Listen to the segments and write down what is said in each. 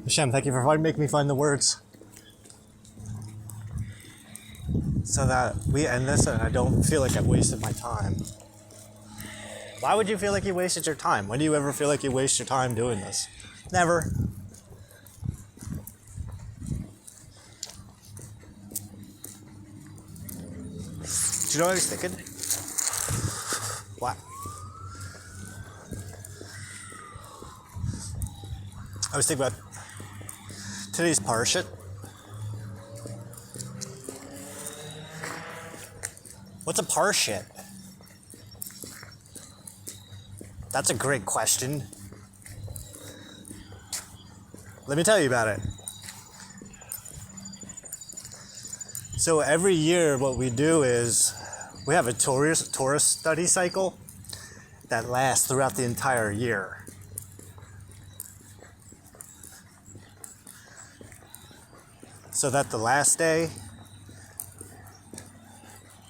Hashem, thank you for making me find the words so that we end this and I don't feel like I've wasted my time. Why would you feel like you wasted your time? When do you ever feel like you waste your time doing this? Never. Do you know what I was thinking? What? I was thinking about today's parashah. What's a parashah? That's a great question. Let me tell you about it. So every year what we do is we have a Torah study cycle that lasts throughout the entire year. So that the last day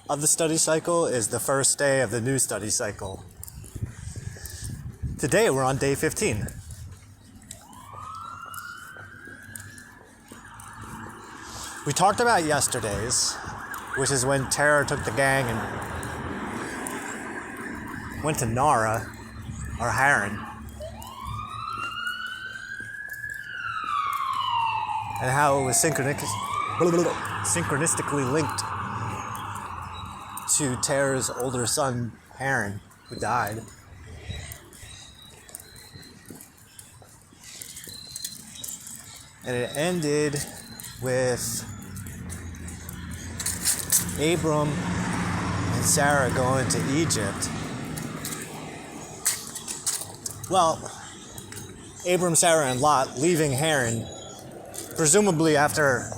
of the study cycle is the first day of the new study cycle. Today we're on day 15. We talked about yesterday's, which is when Tara took the gang and went to Nara, or Haran, and how it was synchronistically linked to Tara's older son, Haran, who died. And it ended with Abram and Sarah going to Egypt. Well, Abram, Sarah, and Lot leaving Haran, presumably after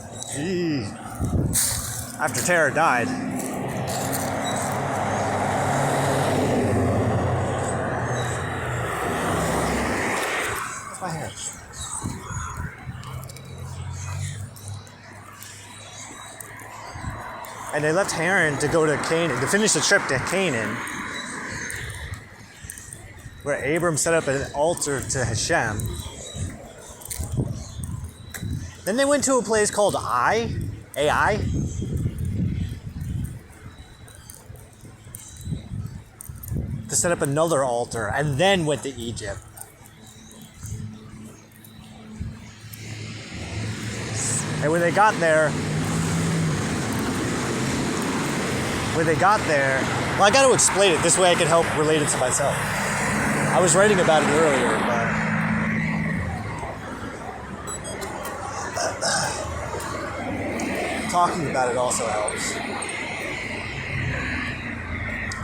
Tara died. What's my hair? And they left Haran to go to Canaan, to finish the trip to Canaan, where Abram set up an altar to Hashem. Then they went to a place called Ai, to set up another altar, and then went to Egypt. And when they got there, well, I got to explain it. This way I can help relate it to myself. I was writing about it earlier, but talking about it also helps.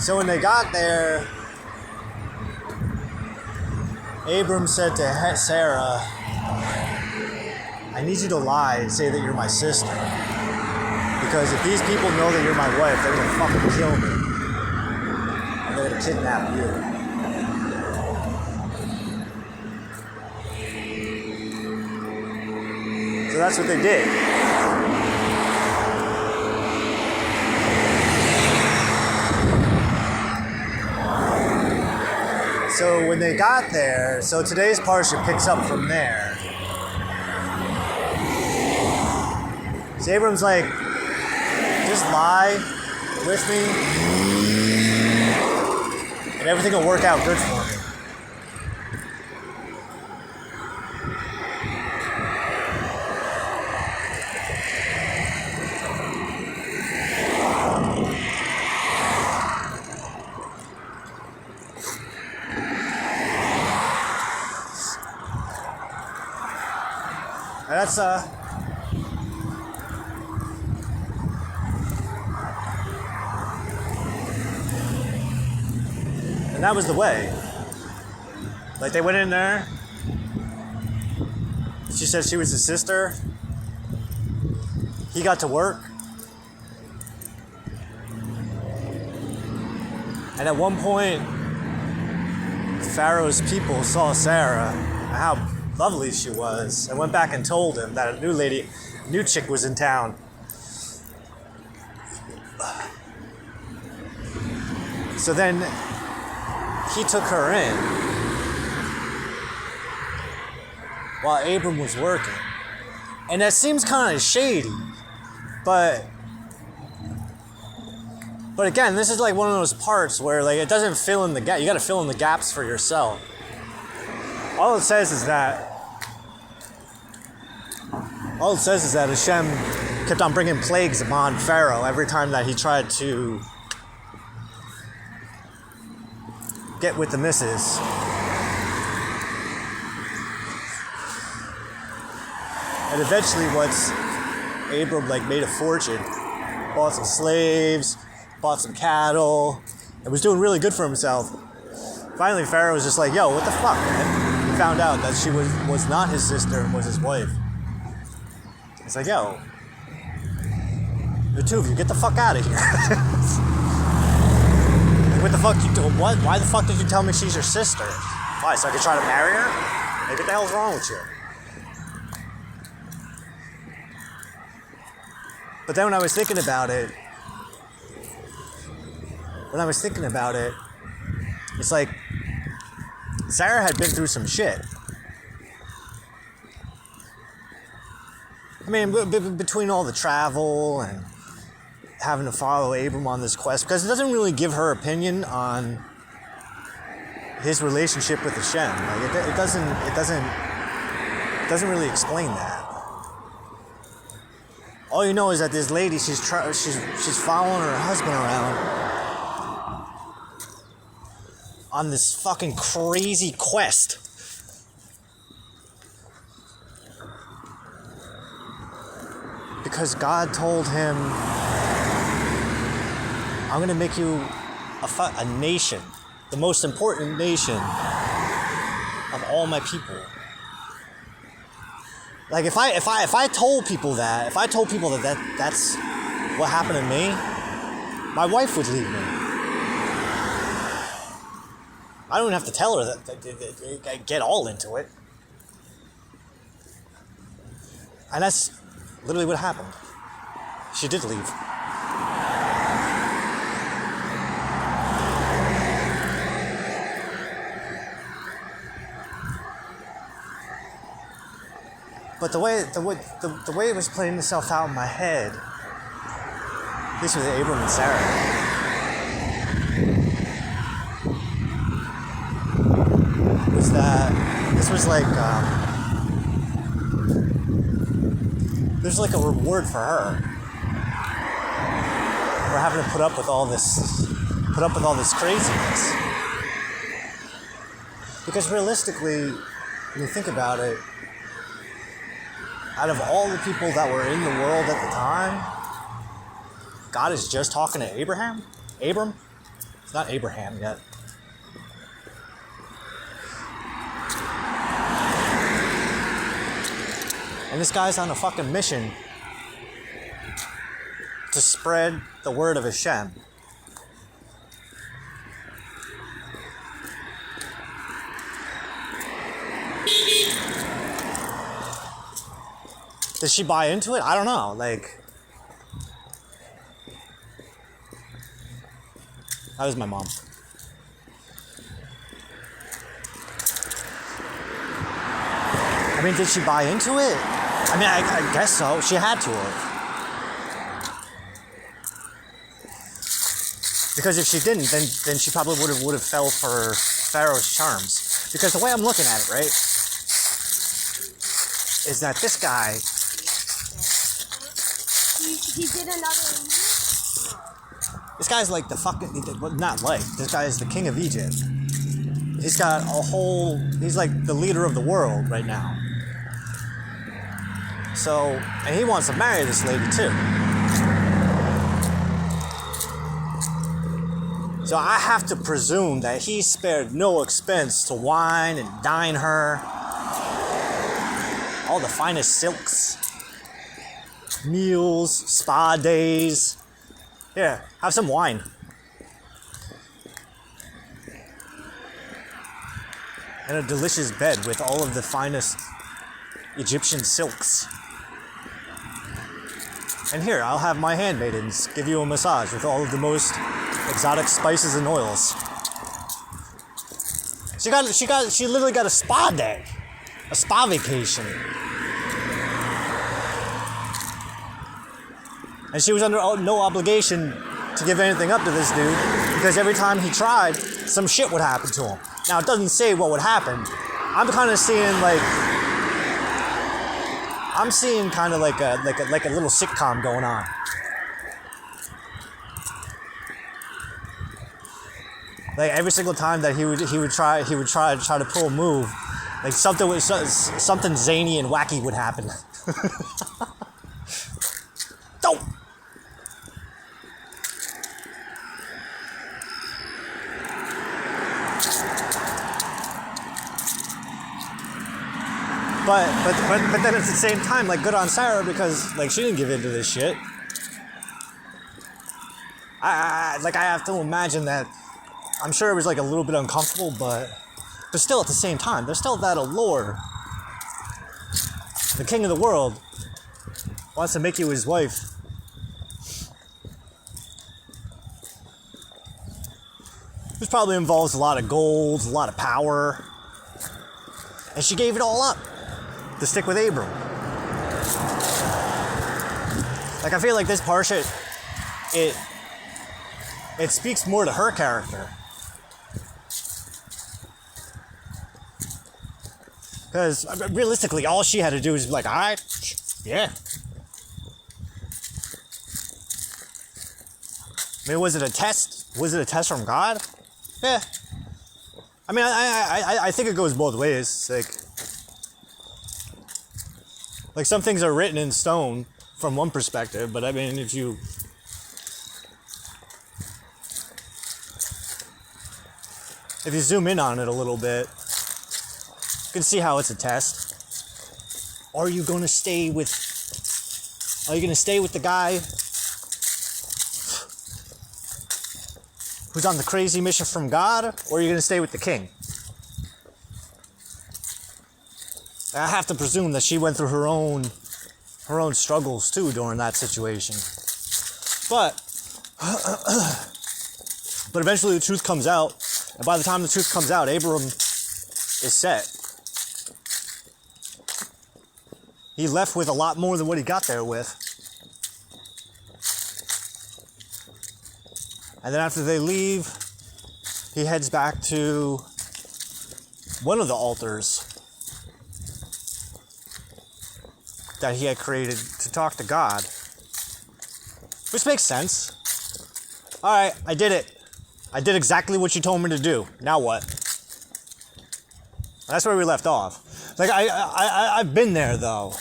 So when they got there, Abram said to Sarah, I need you to lie and say that you're my sister. Because if these people know that you're my wife, they're going to fucking kill me. And they're going to kidnap you. So that's what they did. So when they got there, so today's parsha picks up from there. So Abram's like, just lie with me and everything will work out good for me. And that's and that was the way. Like, they went in there. She said she was his sister. He got to work. And at one point, Pharaoh's people saw Sarah and how lovely she was, and went back and told him that a new chick was in town. So then he took her in. while Abram was working. And that seems kind of shady, but again, this is like one of those parts where like it doesn't fill in the gap. You got to fill in the gaps for yourself. All it says is that Hashem kept on bringing plagues upon Pharaoh every time that he tried to get with the missus. And eventually Abram like made a fortune, bought some slaves, bought some cattle, and was doing really good for himself. Finally, Pharaoh was just like, yo, what the fuck, man? He found out that she was not his sister and was his wife. It's like, yo, the two of you, get the fuck out of here. Like, what the fuck you doing? What? Why the fuck did you tell me she's your sister? Why, so I could try to marry her? Like, what the hell's wrong with you? But then when I was thinking about it, it's like Sarah had been through some shit. I mean, between all the travel and having to follow Abram on this quest, because it doesn't really give her opinion on his relationship with Hashem. Like it doesn't really explain that. All you know is that this lady, she's following her husband around on this fucking crazy quest. Because God told him, I'm going to make you a nation, the most important nation of all my people. Like if I told people that that's what happened to me, my wife would leave me. I don't even have to tell her that get all into it. And that's literally what happened. She did leave. But the way it was playing itself out in my head, this was Abram and Sarah. Was that this was like there's like a reward for her for having to put up with all this craziness. Because realistically, when you think about it, out of all the people that were in the world at the time, God is just talking to Abram? It's not Abraham yet. And this guy's on a fucking mission to spread the word of Hashem. Does she buy into it? I don't know. Like, that was my mom. I mean, did she buy into it? I mean, I guess so. She had to have. Because if she didn't, then she probably would have fell for Pharaoh's charms. Because the way I'm looking at it, right, is that this guy. He did another one. This guy's like the fucking, not like, this guy is the king of Egypt. He's got he's like the leader of the world right now. So, and he wants to marry this lady too. So I have to presume that he spared no expense to wine and dine her. All the finest silks. Meals, spa days. Here, have some wine. And a delicious bed with all of the finest Egyptian silks. And here, I'll have my handmaidens give you a massage with all of the most exotic spices and oils. She literally got a spa day. A spa vacation. And she was under no obligation to give anything up to this dude because every time he tried, some shit would happen to him. Now, it doesn't say what would happen. I'm kind of seeing like a little sitcom going on. Like every single time that he would try to pull a move, like something zany and wacky would happen. Don't. But then at the same time, like, good on Sarah because like she didn't give in to this shit. I have to imagine that. I'm sure it was like a little bit uncomfortable, but still at the same time, there's still that allure. The king of the world wants to make you his wife. This probably involves a lot of gold, a lot of power, and she gave it all up to stick with Abram. Like, I feel like this Parsha, it speaks more to her character. Because realistically, all she had to do was be like, all right, yeah. I mean, was it a test? Was it a test from God? Yeah. I mean, I think it goes both ways. Like some things are written in stone from one perspective, but I mean, if you zoom in on it a little bit, you can see how it's a test. Are you going to stay with the guy who's on the crazy mission from God, or are you going to stay with the king? I have to presume that she went through her own struggles too during that situation. But eventually the truth comes out, and by the time the truth comes out, Abram is set. He left with a lot more than what he got there with. And then after they leave, he heads back to one of the altars that he had created to talk to God. Which makes sense. Alright, I did it. I did exactly what you told me to do. Now what? That's where we left off. Like, I've been there, though.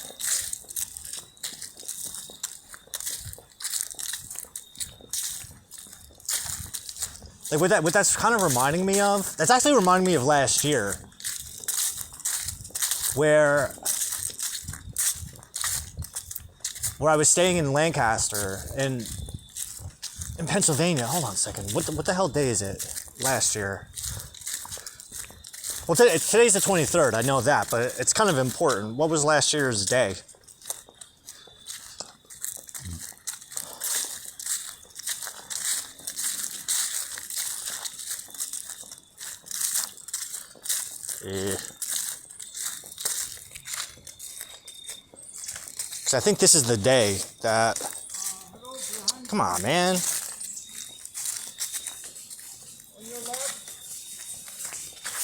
Like, what that's kind of reminding me of, that's actually reminding me of last year. Where I was staying in Lancaster, in Pennsylvania. Hold on a second. What the hell day is it? Last year. Well, today's the 23rd. I know that, but it's kind of important. What was last year's day? So I think this is the day that... Come on, man.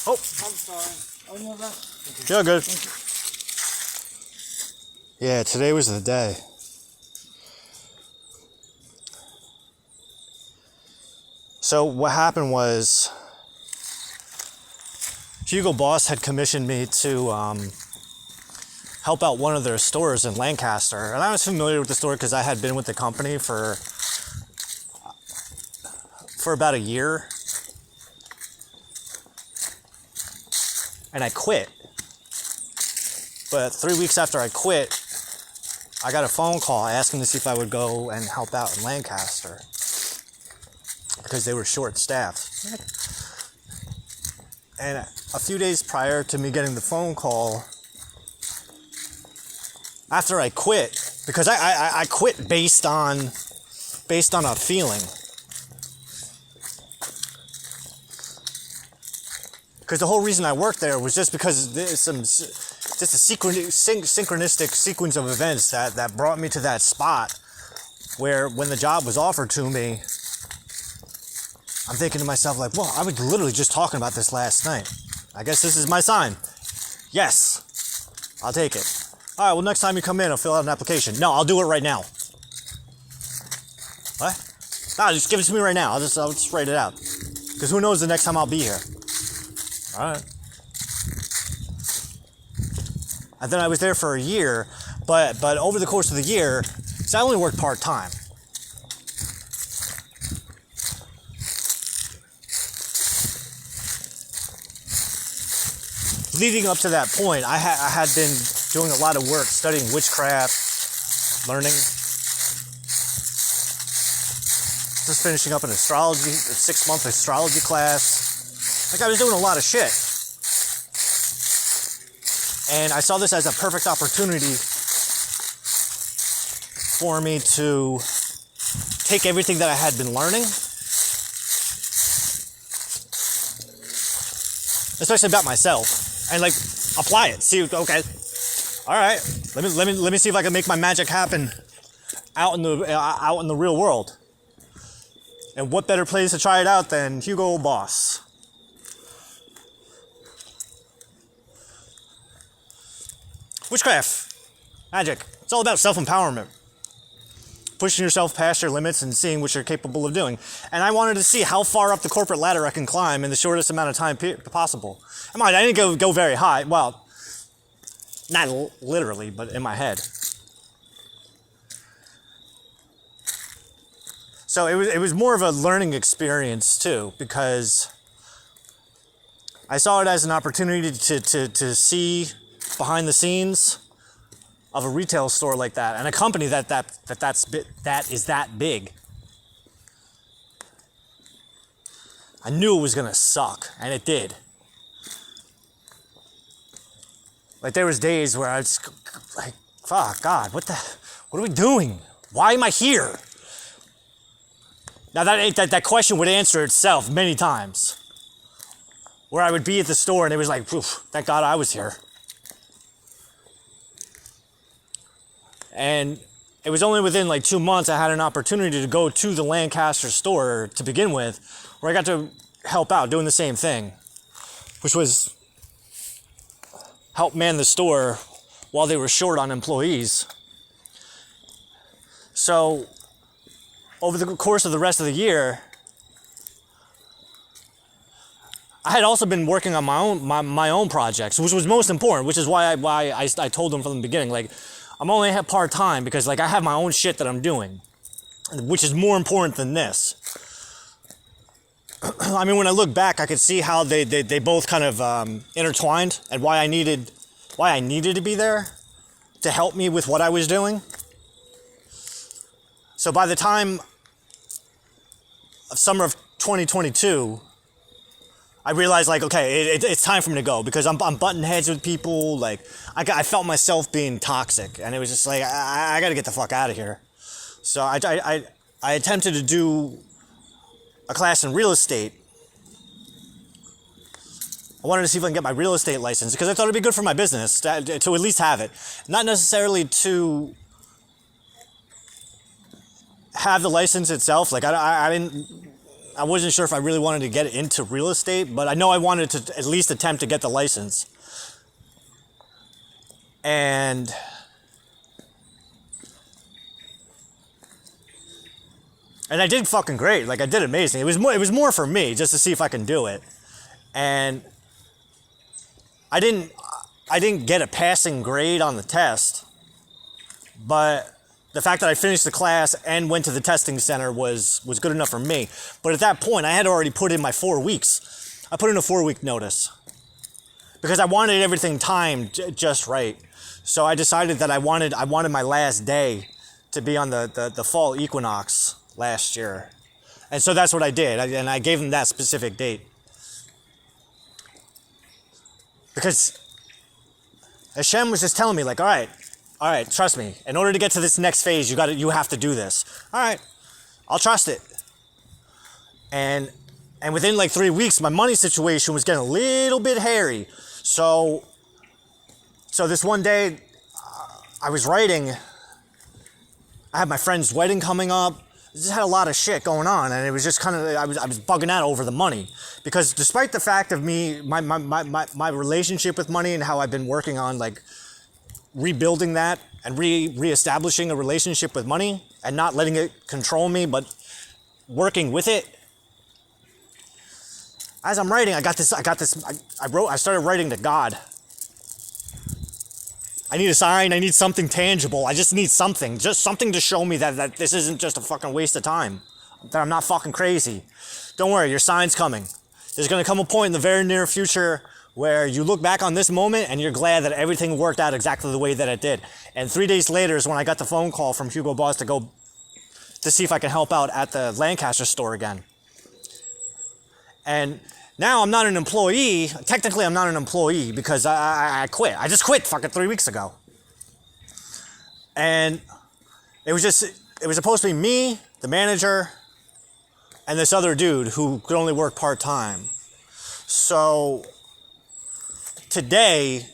Oh. I'm sorry. On your left. You're good. Yeah, today was the day. So what happened was Hugo Boss had commissioned me to help out one of their stores in Lancaster. And I was familiar with the store because I had been with the company for about a year. And I quit. But 3 weeks after I quit, I got a phone call asking to see if I would go and help out in Lancaster because they were short-staffed. And a few days prior to me getting the phone call, after I quit, because I quit based on a feeling. Because the whole reason I worked there was just because just a synchronistic sequence of events that brought me to that spot where when the job was offered to me, I'm thinking to myself like, well, I was literally just talking about this last night. I guess this is my sign. Yes, I'll take it. All right, well, next time you come in, I'll fill out an application. No, I'll do it right now. What? No, just give it to me right now. I'll just write it out. Because who knows the next time I'll be here. All right. And then I was there for a year, but over the course of the year, so I only worked part-time. Leading up to that point, I had been doing a lot of work, studying witchcraft, learning. Just finishing up an astrology, a 6-month astrology class. Like I was doing a lot of shit. And I saw this as a perfect opportunity for me to take everything that I had been learning, especially about myself, and like apply it. See, okay, all right. Let me see if I can make my magic happen out in the real world. And what better place to try it out than Hugo Boss? Witchcraft, magic. It's all about self-empowerment. Pushing yourself past your limits and seeing what you're capable of doing. And I wanted to see how far up the corporate ladder I can climb in the shortest amount of time possible. I didn't go very high. Well, not literally, but in my head. So it was more of a learning experience too, because I saw it as an opportunity to see behind the scenes of a retail store like that, and a company that is that big. I knew it was gonna suck, and it did. Like there was days where I was like, "Fuck God, what are we doing? Why am I here?" Now that question would answer itself many times. Where I would be at the store and it was like, "Oof, thank God I was here." And it was only within like 2 months I had an opportunity to go to the Lancaster store to begin with, where I got to help out doing the same thing, which was help man the store while they were short on employees. So over the course of the rest of the year, I had also been working on my own projects, which was most important, which is why I told them from the beginning, like, I'm only part-time because like I have my own shit that I'm doing, which is more important than this. I mean, when I look back, I could see how they both kind of intertwined, and why I needed to be there to help me with what I was doing. So by the time of summer of 2022, I realized, like, okay, it's time for me to go, because I'm butting heads with people. Like, I felt myself being toxic, and it was just like, I got to get the fuck out of here. So I attempted to do a class in real estate. I wanted to see if I can get my real estate license, because I thought it'd be good for my business to at least have it. Not necessarily to have the license itself. Like, I wasn't sure if I really wanted to get into real estate, but I know I wanted to at least attempt to get the license. And I did fucking great. Like, I did amazing. It was more for me, just to see if I can do it. And I didn't get a passing grade on the test, but the fact that I finished the class and went to the testing center was good enough for me. But at that point, I had already put in my 4 weeks. I put in a 4-week notice because I wanted everything timed just right. So I decided that I wanted my last day to be on the fall equinox last year. And so that's what I did. And I gave them that specific date. Because Hashem was just telling me, like, all right, trust me. In order to get to this next phase, you have to do this. All right, I'll trust it. And within like 3 weeks, my money situation was getting a little bit hairy. So So this one day, I was writing. I had my friend's wedding coming up. I just had a lot of shit going on, and it was just kind of I was bugging out over the money, because despite the fact of my relationship with money and how I've been working on like rebuilding that and reestablishing a relationship with money and not letting it control me, but working with it. As I'm writing, I started writing to God. I need a sign, I need something tangible. I just need something to show me that this isn't just a fucking waste of time. That I'm not fucking crazy. Don't worry, your sign's coming. There's gonna come a point in the very near future where you look back on this moment and you're glad that everything worked out exactly the way that it did. And 3 days later is when I got the phone call from Hugo Boss to see if I can help out at the Lancaster store again. And now I'm not an employee. Technically, I'm not an employee because I quit. I just quit fucking 3 weeks ago. And it was supposed to be me, the manager, and this other dude who could only work part-time. So today,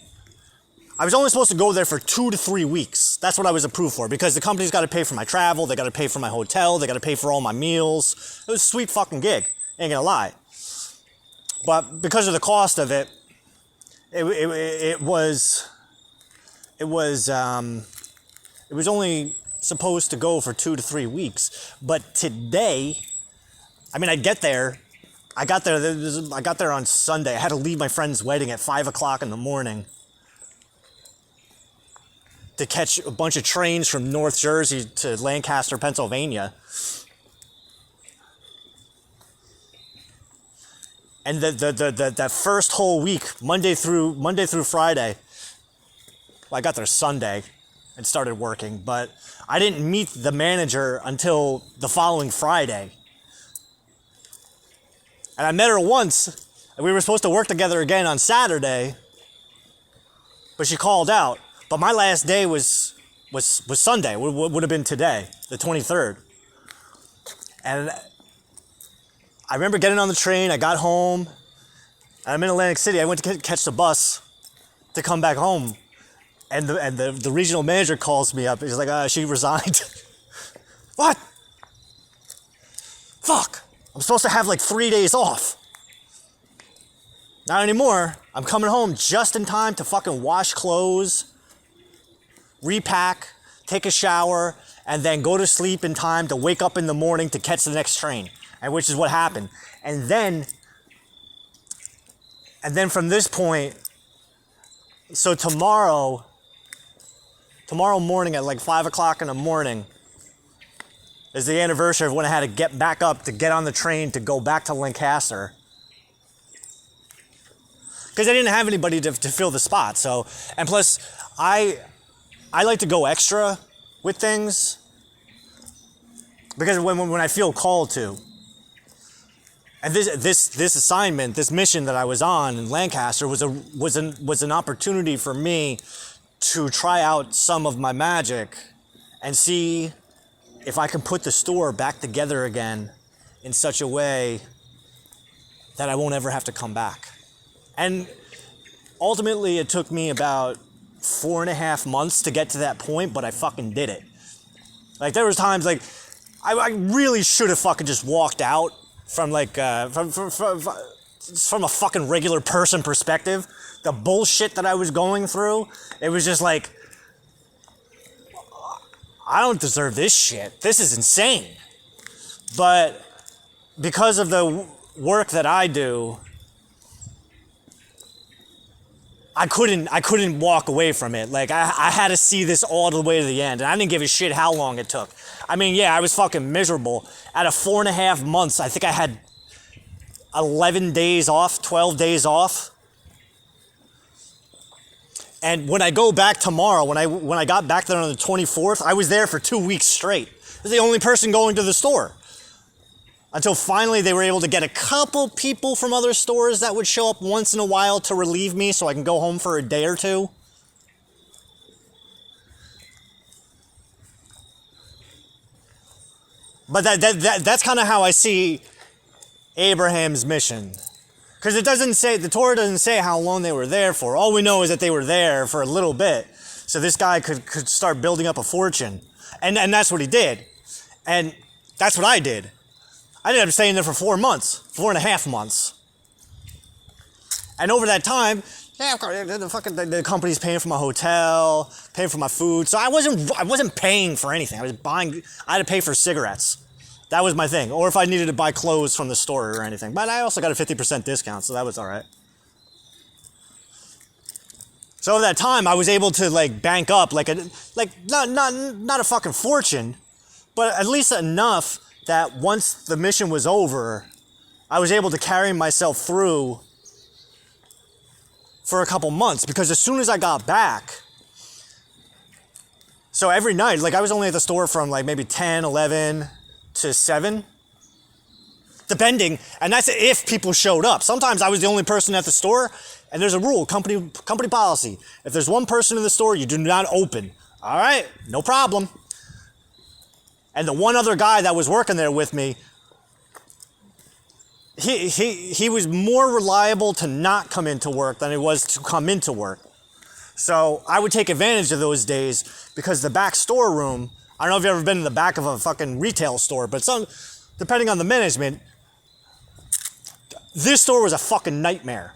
I was only supposed to go there for 2 to 3 weeks. That's what I was approved for, because the company's got to pay for my travel, they got to pay for my hotel, they got to pay for all my meals. It was a sweet fucking gig, ain't gonna lie. But because of the cost of it, it was only supposed to go for 2 to 3 weeks. But today, I mean, I got there on Sunday. I had to leave my friend's wedding at 5 o'clock in the morning to catch a bunch of trains from North Jersey to Lancaster, Pennsylvania. And that first whole week, Monday through Friday, well, I got there Sunday and started working, but I didn't meet the manager until the following Friday. And I met her once, and we were supposed to work together again on Saturday, but she called out. But my last day was Sunday, would have been today, the 23rd. And I remember getting on the train, I got home, and I'm in Atlantic City. I went to catch the bus to come back home. And the regional manager calls me up. He's like, she resigned. What? Fuck. I'm supposed to have like 3 days off. Not anymore. I'm coming home just in time to fucking wash clothes, repack, take a shower, and then go to sleep in time to wake up in the morning to catch the next train. And which is what happened. And then from this point, so tomorrow morning at like 5 o'clock in the morning is the anniversary of when I had to get back up to get on the train to go back to Lancaster. Because I didn't have anybody to fill the spot. So, and plus, I like to go extra with things because when I feel called to. And this assignment, this mission that I was on in Lancaster was an opportunity for me to try out some of my magic and see if I can put the store back together again in such a way that I won't ever have to come back. And ultimately, it took me about 4.5 months to get to that point, but I fucking did it. Like, there was times, like, I really should have fucking just walked out from, like, from a fucking regular person perspective. The bullshit that I was going through, it was just like, I don't deserve this shit. This is insane. But because of the work that I do, I couldn't walk away from it. Like, I had to see this all the way to the end, and I didn't give a shit how long it took. I mean, yeah, I was fucking miserable. Out of 4.5 months, I think I had 11 days off, 12 days off. And when I go back tomorrow, when I got back there on the 24th, I was there for 2 weeks straight. I was the only person going to the store. Until finally they were able to get a couple people from other stores that would show up once in a while to relieve me so I can go home for a day or two. But that's kind of how I see Abraham's mission. Because it doesn't say, the Torah doesn't say how long they were there for. All we know is that they were there for a little bit. So this guy could start building up a fortune. And that's what he did. And that's what I did. I ended up staying there for 4 months, 4.5 months. And over that time, yeah, of course, the company's paying for my hotel, paying for my food. So I wasn't paying for anything. I had to pay for cigarettes. That was my thing. Or if I needed to buy clothes from the store or anything. But I also got a 50% discount, so that was all right. So over that time, I was able to like bank up not a fucking fortune, but at least enough that once the mission was over, I was able to carry myself through for a couple months. Because as soon as I got back, so every night, like I was only at the store from like maybe 10, 11 to 7, depending, and that's if people showed up. Sometimes I was the only person at the store, and there's a rule, company policy. If there's one person in the store, you do not open. All right, no problem. And the one other guy that was working there with me, he was more reliable to not come into work than it was to come into work. So I would take advantage of those days because the back storeroom, I don't know if you've ever been in the back of a fucking retail store, but depending on the management, this store was a fucking nightmare.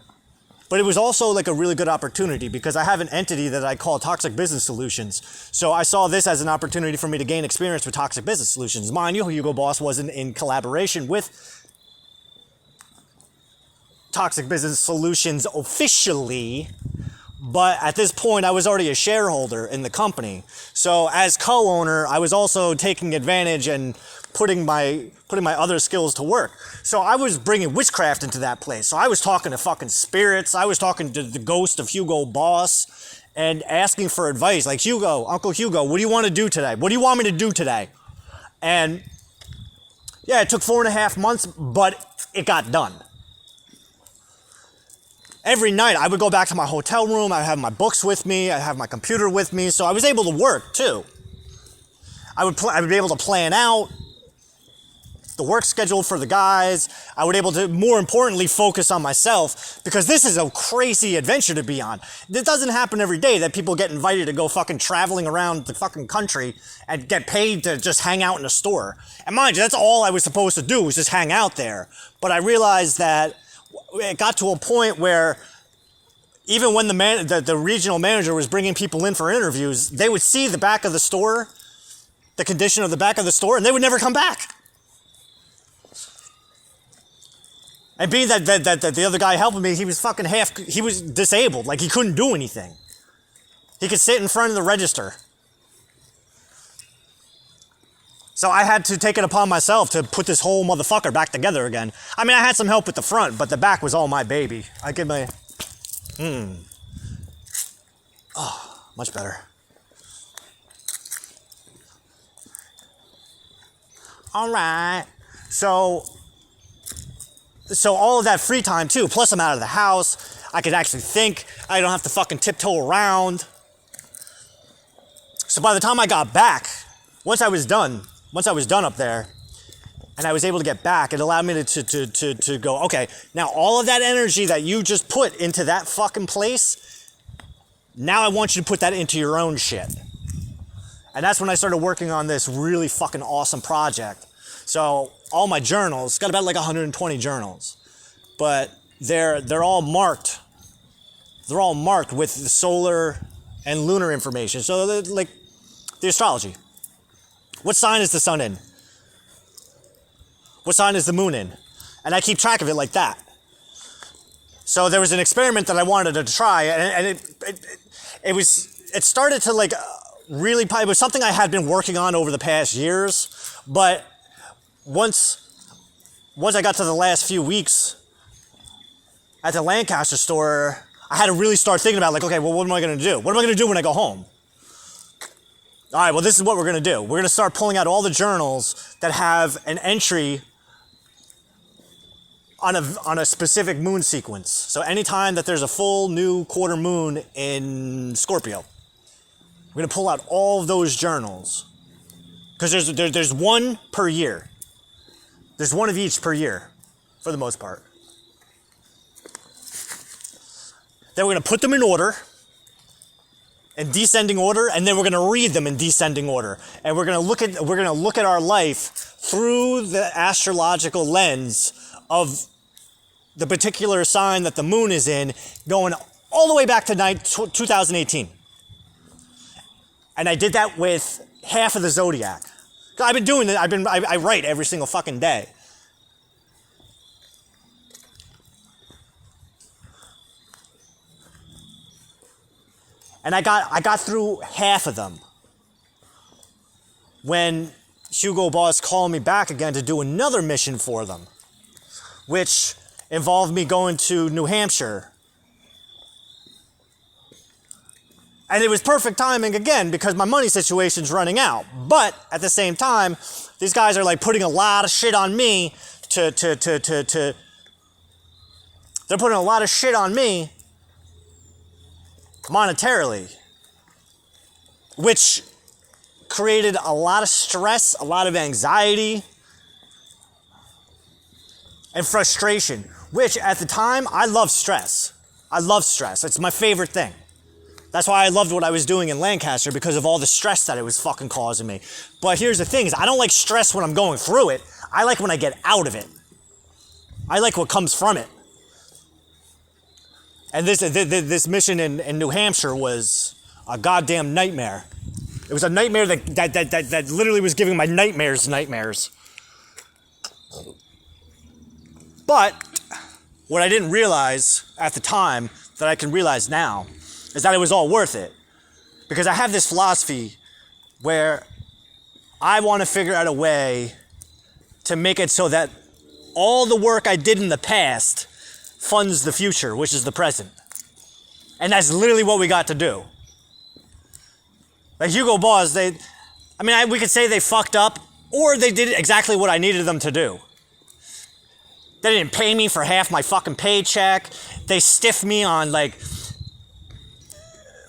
But it was also like a really good opportunity because I have an entity that I call Toxic Business Solutions. So I saw this as an opportunity for me to gain experience with Toxic Business Solutions. Mind you, Hugo Boss was in collaboration with Toxic Business Solutions officially, but at this point I was already a shareholder in the company. So as co-owner, I was also taking advantage and putting my other skills to work. So I was bringing witchcraft into that place. So I was talking to fucking spirits. I was talking to the ghost of Hugo Boss and asking for advice. Like, Hugo, Uncle Hugo, what do you want to do today? What do you want me to do today? And yeah, it took 4.5 months, but it got done. Every night I would go back to my hotel room. I'd have my books with me. I'd have my computer with me. So I was able to work too. I would be able to plan out the work schedule for the guys. I would be able to, more importantly, focus on myself because this is a crazy adventure to be on. It doesn't happen every day that people get invited to go fucking traveling around the fucking country and get paid to just hang out in a store. And mind you, that's all I was supposed to do was just hang out there. But I realized that it got to a point where even when the regional manager was bringing people in for interviews, they would see the back of the store, the condition of the back of the store, and they would never come back. And being that the other guy helping me, he was disabled, like he couldn't do anything. He could sit in front of the register. So I had to take it upon myself to put this whole motherfucker back together again. I mean, I had some help with the front, but the back was all my baby. I give my, oh, much better. All right. So all of that free time too, plus I'm out of the house. I could actually think. I don't have to fucking tiptoe around. So by the time I got back, once I was done up there, and I was able to get back, it allowed me to go, okay, now all of that energy that you just put into that fucking place, now I want you to put that into your own shit. And that's when I started working on this really fucking awesome project. So all my journals, got about like 120 journals, but they're all marked. They're all marked with the solar and lunar information. So like the astrology. What sign is the sun in? What sign is the moon in? And I keep track of it like that. So there was an experiment that I wanted to try, and it started to like really, it was something I had been working on over the past years, but once I got to the last few weeks at the Lancaster store, I had to really start thinking about like, okay, well, what am I going to do? What am I going to do when I go home? All right, well, this is what we're going to do. We're going to start pulling out all the journals that have an entry on a specific moon sequence. So anytime that there's a full new quarter moon in Scorpio, we're going to pull out all of those journals. Because there's one per year. There's one of each per year, for the most part. Then we're going to put them in order, in descending order, and then we're going to read them in descending order. And we're going to look at our life through the astrological lens of the particular sign that the moon is in, going all the way back to 2018. And I did that with half of the zodiac. I've been doing it. I write every single fucking day. And I got through half of them when Hugo Boss called me back again to do another mission for them, which involved me going to New Hampshire. And it was perfect timing again because my money situation's running out. But at the same time, these guys are like putting a lot of shit on me they're putting a lot of shit on me monetarily, which created a lot of stress, a lot of anxiety, and frustration, which at the time, I love stress. I love stress. It's my favorite thing. That's why I loved what I was doing in Lancaster, because of all the stress that it was fucking causing me. But here's the thing, is I don't like stress when I'm going through it. I like when I get out of it. I like what comes from it. And this mission in New Hampshire was a goddamn nightmare. It was a nightmare that literally was giving my nightmares. But what I didn't realize at the time that I can realize now is that it was all worth it. Because I have this philosophy where I want to figure out a way to make it so that all the work I did in the past funds the future, which is the present. And that's literally what we got to do. Like Hugo Boss, we could say they fucked up, or they did exactly what I needed them to do. They didn't pay me for half my fucking paycheck. They stiffed me on like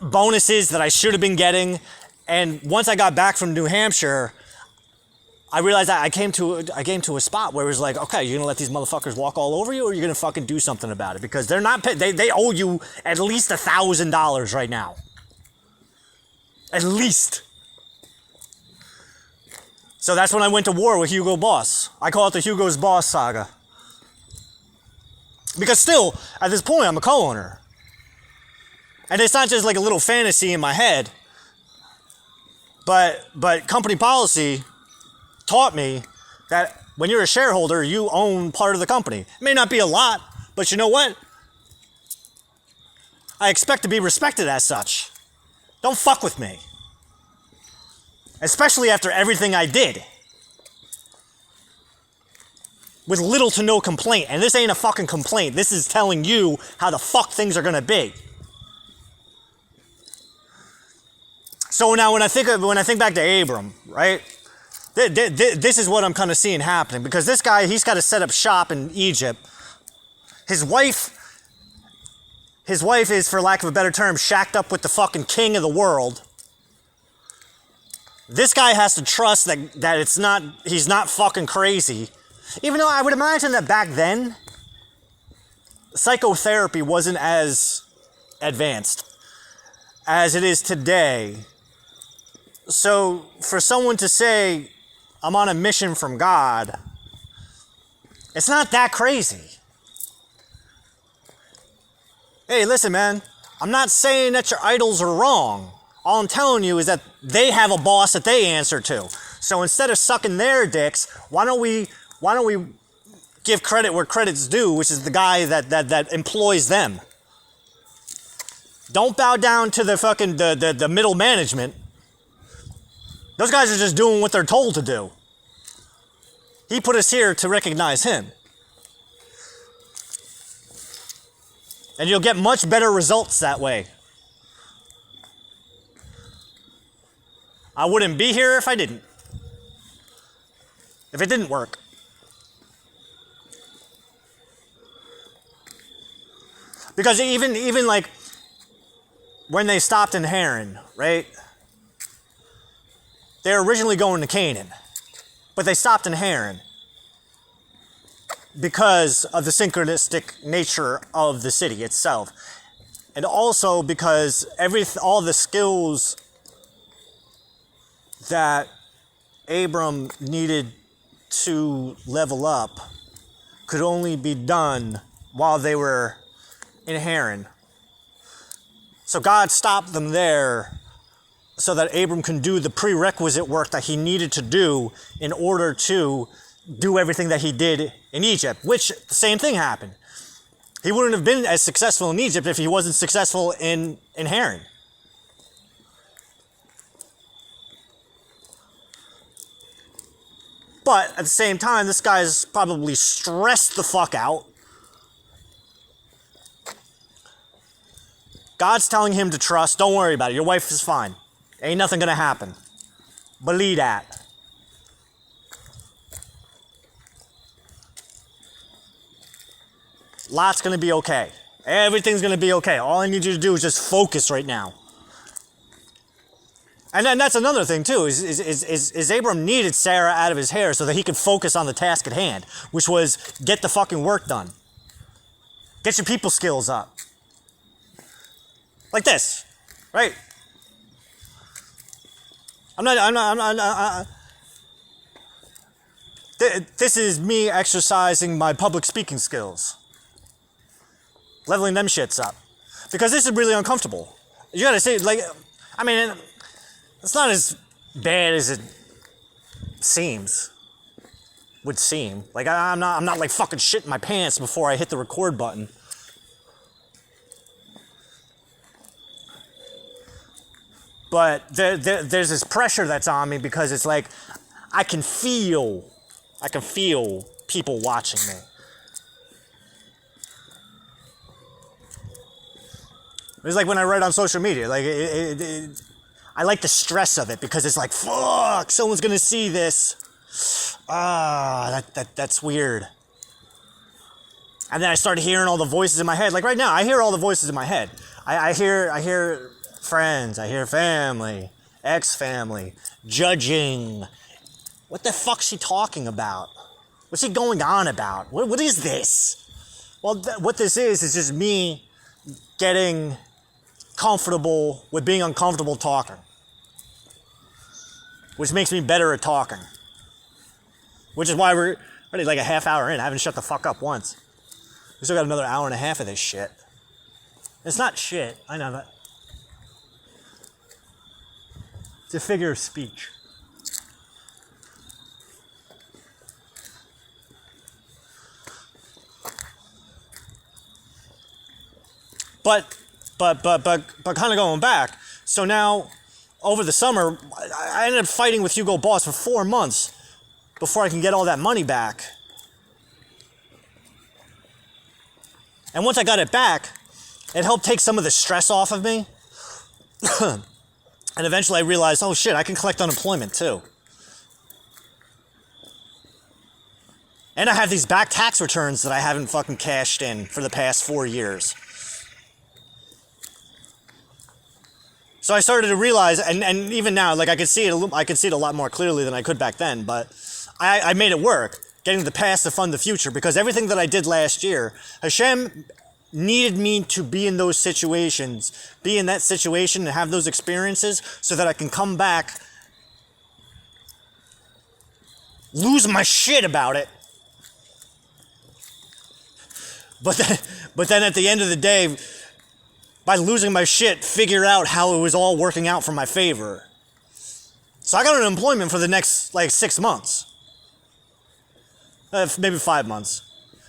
bonuses that I should have been getting. And once I got back from New Hampshire, I realized that I came to a spot where it was like, okay, you're gonna let these motherfuckers walk all over you, or you're gonna fucking do something about it, because they're not they owe you at least $1,000 right now. At least. So that's when I went to war with Hugo Boss. I call it the Hugo's Boss saga. Because still, at this point, I'm a co-owner. And it's not just like a little fantasy in my head. But company policy taught me that when you're a shareholder, you own part of the company. It may not be a lot, but you know what? I expect to be respected as such. Don't fuck with me. Especially after everything I did. With little to no complaint. And this ain't a fucking complaint. This is telling you how the fuck things are gonna be. So now when I think back to Abram, right? This is what I'm kind of seeing happening, because this guy, he's got to set up shop in Egypt. His wife is, for lack of a better term, shacked up with the fucking king of the world. This guy has to trust that he's not fucking crazy. Even though I would imagine that back then, psychotherapy wasn't as advanced as it is today. So for someone to say, I'm on a mission from God, it's not that crazy. Hey, listen, man, I'm not saying that your idols are wrong. All I'm telling you is that they have a boss that they answer to. So instead of sucking their dicks, why don't we give credit where credit's due, which is the guy that employs them. Don't bow down to the fucking the middle management. Those guys are just doing what they're told to do. He put us here to recognize him. And you'll get much better results that way. I wouldn't be here if I didn't. If it didn't work. Because even like when they stopped in Haran, right? They were originally going to Canaan, but they stopped in Haran because of the synchronistic nature of the city itself. And also because all the skills that Abram needed to level up could only be done while they were in Haran. So God stopped them there so that Abram can do the prerequisite work that he needed to do in order to do everything that he did in Egypt, which the same thing happened. He wouldn't have been as successful in Egypt if he wasn't successful in Haran. But at the same time, this guy's probably stressed the fuck out. God's telling him to trust. Don't worry about it. Your wife is fine. Ain't nothing gonna happen. Believe that. Lot's gonna be okay. Everything's gonna be okay. All I need you to do is just focus right now. And then that's another thing too, is Abram needed Sarah out of his hair so that he could focus on the task at hand, which was get the fucking work done. Get your people skills up. Like this, right? This is me exercising my public speaking skills. Leveling them shits up. Because this is really uncomfortable. You gotta say, like, I mean, it's not as bad as it seems. Would seem. Like, I'm not like fucking shitting my pants before I hit the record button. But there's this pressure that's on me because it's like, I can feel people watching me. It's like when I write on social media, like I like the stress of it because it's like, fuck, someone's gonna see this. That's weird. And then I start hearing all the voices in my head. Like right now, I hear all the voices in my head. I hear friends, I hear family, ex-family, judging. What the fuck's she talking about? What's she going on about? What is this? Well, what this is just me getting comfortable with being uncomfortable talking. Which makes me better at talking. Which is why we're already like a half hour in. I haven't shut the fuck up once. We still got another hour and a half of this shit. It's not shit, I know that. It's a figure of speech. But kind of going back. So now, over the summer, I ended up fighting with Hugo Boss for 4 months before I can get all that money back. And once I got it back, it helped take some of the stress off of me. And eventually I realized, oh shit, I can collect unemployment too. And I have these back tax returns that I haven't fucking cashed in for the past 4 years. So I started to realize, and even now, like I could see it a lot more clearly than I could back then, but I made it work, getting the past to fund the future, because everything that I did last year, Hashem needed me to be in those situations, be in that situation and have those experiences so that I can come back, lose my shit about it, but then at the end of the day, by losing my shit, figure out how it was all working out for my favor. So I got unemployment for the next, 6 months. Maybe 5 months.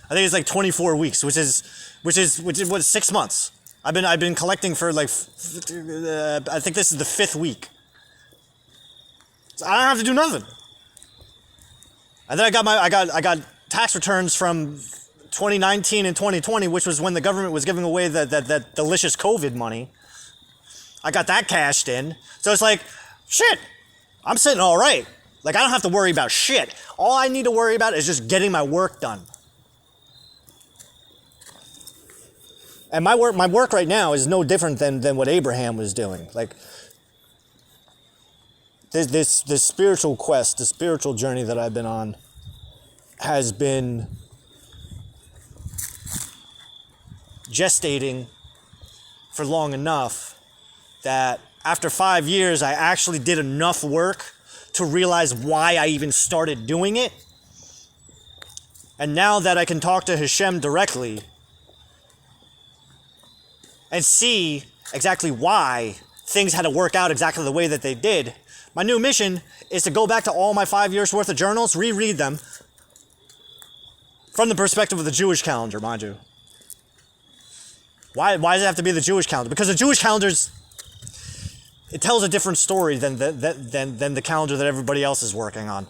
I think it's 24 weeks, which is what, 6 months. I've been collecting for I think this is the 5th week. So I don't have to do nothing. And then I got tax returns from 2019 and 2020, which was when the government was giving away that delicious COVID money. I got that cashed in. So it's like, shit, I'm sitting all right. I don't have to worry about shit. All I need to worry about is just getting my work done. And my work right now is no different than what Abraham was doing. This spiritual quest, the spiritual journey that I've been on has been gestating for long enough that after 5 years, I actually did enough work to realize why I even started doing it. And now that I can talk to Hashem directly and see exactly why things had to work out exactly the way that they did, my new mission is to go back to all my 5 years worth of journals, reread them from the perspective of the Jewish calendar, mind you. Why does it have to be the Jewish calendar? Because the Jewish calendar's it tells a different story than the calendar that everybody else is working on.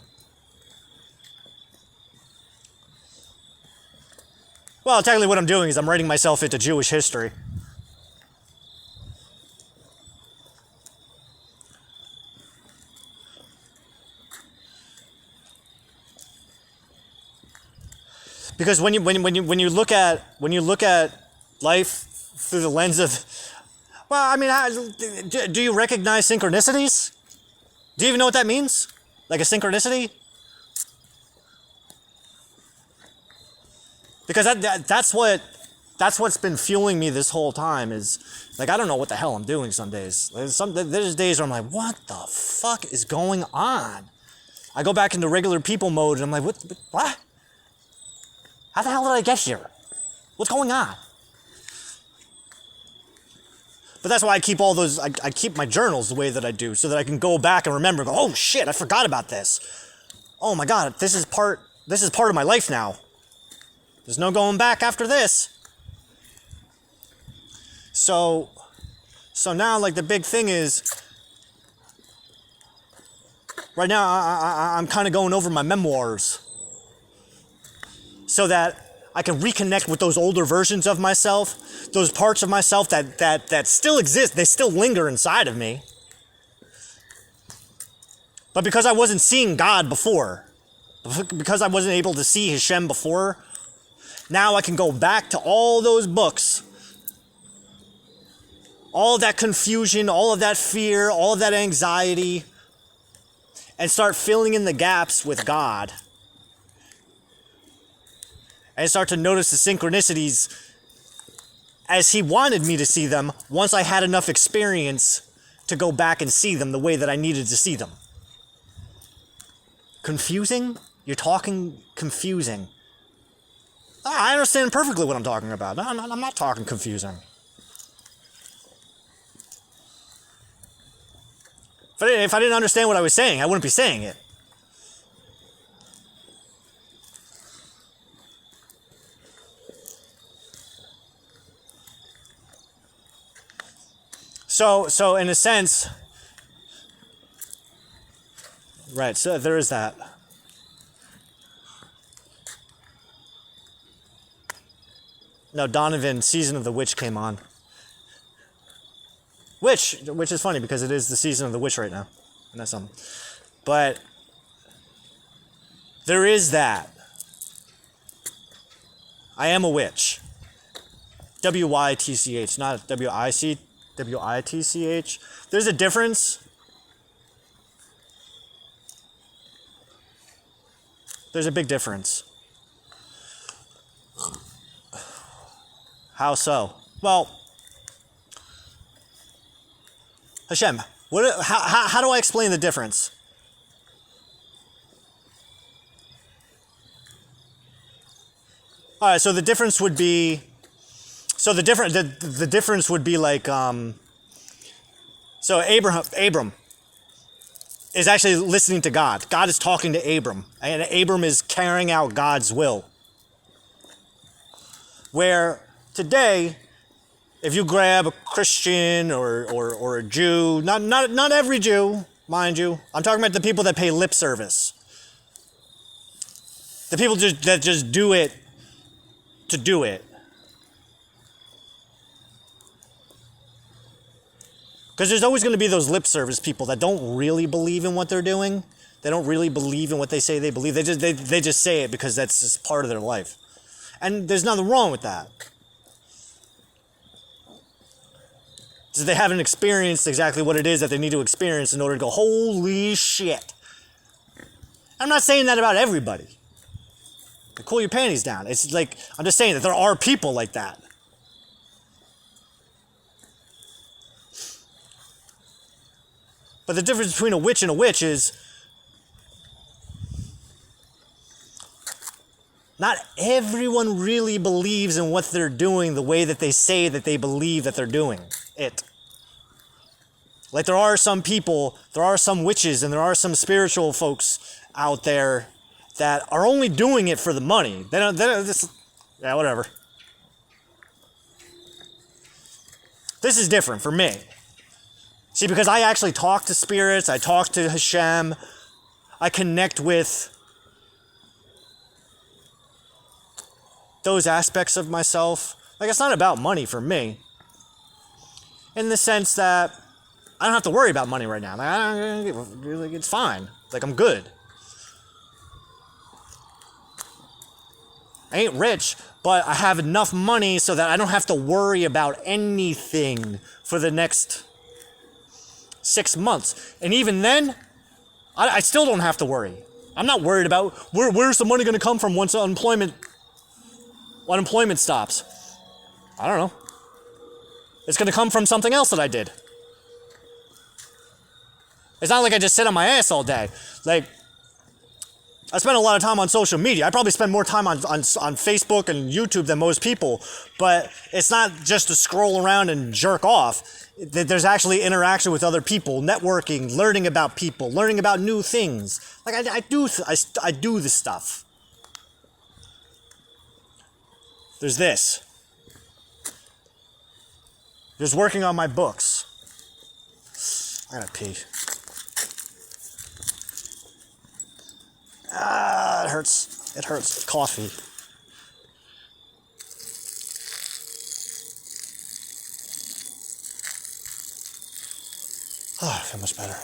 Well, technically what I'm doing is I'm writing myself into Jewish history. Because when you look at life through the lens of, well, I mean, do you recognize synchronicities? Do you even know what that means? Like a synchronicity? Because that's what's been fueling me this whole time is, like, I don't know what the hell I'm doing some days. There's days where I'm like, what the fuck is going on? I go back into regular people mode and I'm like, what? How the hell did I get here? What's going on? But that's why I keep all those, I keep my journals the way that I do, so that I can go back and remember, go, oh shit, I forgot about this. Oh my God, this is part of my life now. There's no going back after this. So now, like, the big thing is, right now I'm kind of going over my memoirs so that I can reconnect with those older versions of myself, those parts of myself that still exist, they still linger inside of me. But because I wasn't seeing God before, because I wasn't able to see Hashem before, now I can go back to all those books, all of that confusion, all of that fear, all of that anxiety, and start filling in the gaps with God. And start to notice the synchronicities as He wanted me to see them once I had enough experience to go back and see them the way that I needed to see them. Confusing? You're talking confusing. I understand perfectly what I'm talking about. I'm not talking confusing. If I didn't understand what I was saying, I wouldn't be saying it. So in a sense, right, so there is that. No, Donovan, Season of the Witch came on. Which is funny because it is the Season of the Witch right now. And that's something. But there is that. I am a witch. W-Y-T-C-H, not W-I-C. W-I-T-C-H. There's a difference. There's a big difference. How so? Well, Hashem, how do I explain the difference? All right, so the difference would be, the difference would be like, so Abram is actually listening to God. God is talking to Abram, and Abram is carrying out God's will. Where today, if you grab a Christian or a Jew, not every Jew, mind you, I'm talking about the people that pay lip service. The people that just do it to do it. Because there's always going to be those lip service people that don't really believe in what they're doing. They don't really believe in what they say they believe. They just say it because that's just part of their life. And there's nothing wrong with that. So they haven't experienced exactly what it is that they need to experience in order to go, holy shit. I'm not saying that about everybody. Cool your panties down. It's like, I'm just saying that there are people like that. But the difference between a witch and a witch is not everyone really believes in what they're doing the way that they say that they believe that they're doing it. Like there are some people, there are some witches, and there are some spiritual folks out there that are only doing it for the money. They don't just, yeah, whatever. This is different for me. See, because I actually talk to spirits, I talk to Hashem, I connect with those aspects of myself. Like, it's not about money for me. In the sense that I don't have to worry about money right now. Like, it's fine. Like, I'm good. I ain't rich, but I have enough money so that I don't have to worry about anything for the next 6 months. And even then, I still don't have to worry. I'm not worried about where's the money going to come from once unemployment stops. I don't know. It's going to come from something else that I did. It's not like I just sit on my ass all day. Like, I spend a lot of time on social media. I probably spend more time on Facebook and YouTube than most people, but it's not just to scroll around and jerk off. There's actually interaction with other people, networking, learning about people, learning about new things. Like, I do this stuff. There's this. There's working on my books. I gotta pee. It hurts. It hurts. Coffee. Oh, I feel much better.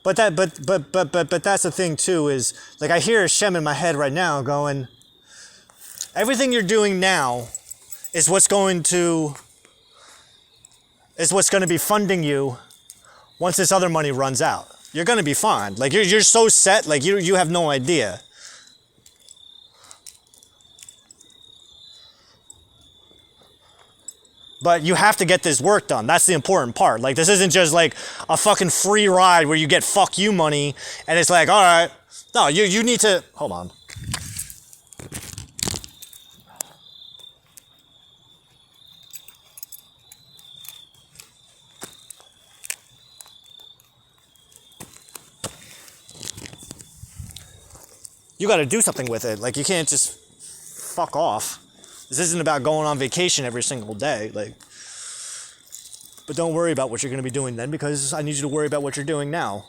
But that's the thing too, is like I hear Hashem in my head right now going, everything you're doing now is what's going to be funding you once this other money runs out. You're gonna be fine. Like you're so set, like you have no idea. But you have to get this work done. That's the important part. Like, this isn't just like a fucking free ride where you get fuck you money and it's like, all right. No, you need to, hold on. You got to do something with it. Like, you can't just fuck off. This isn't about going on vacation every single day. Like, but don't worry about what you're going to be doing then, because I need you to worry about what you're doing now.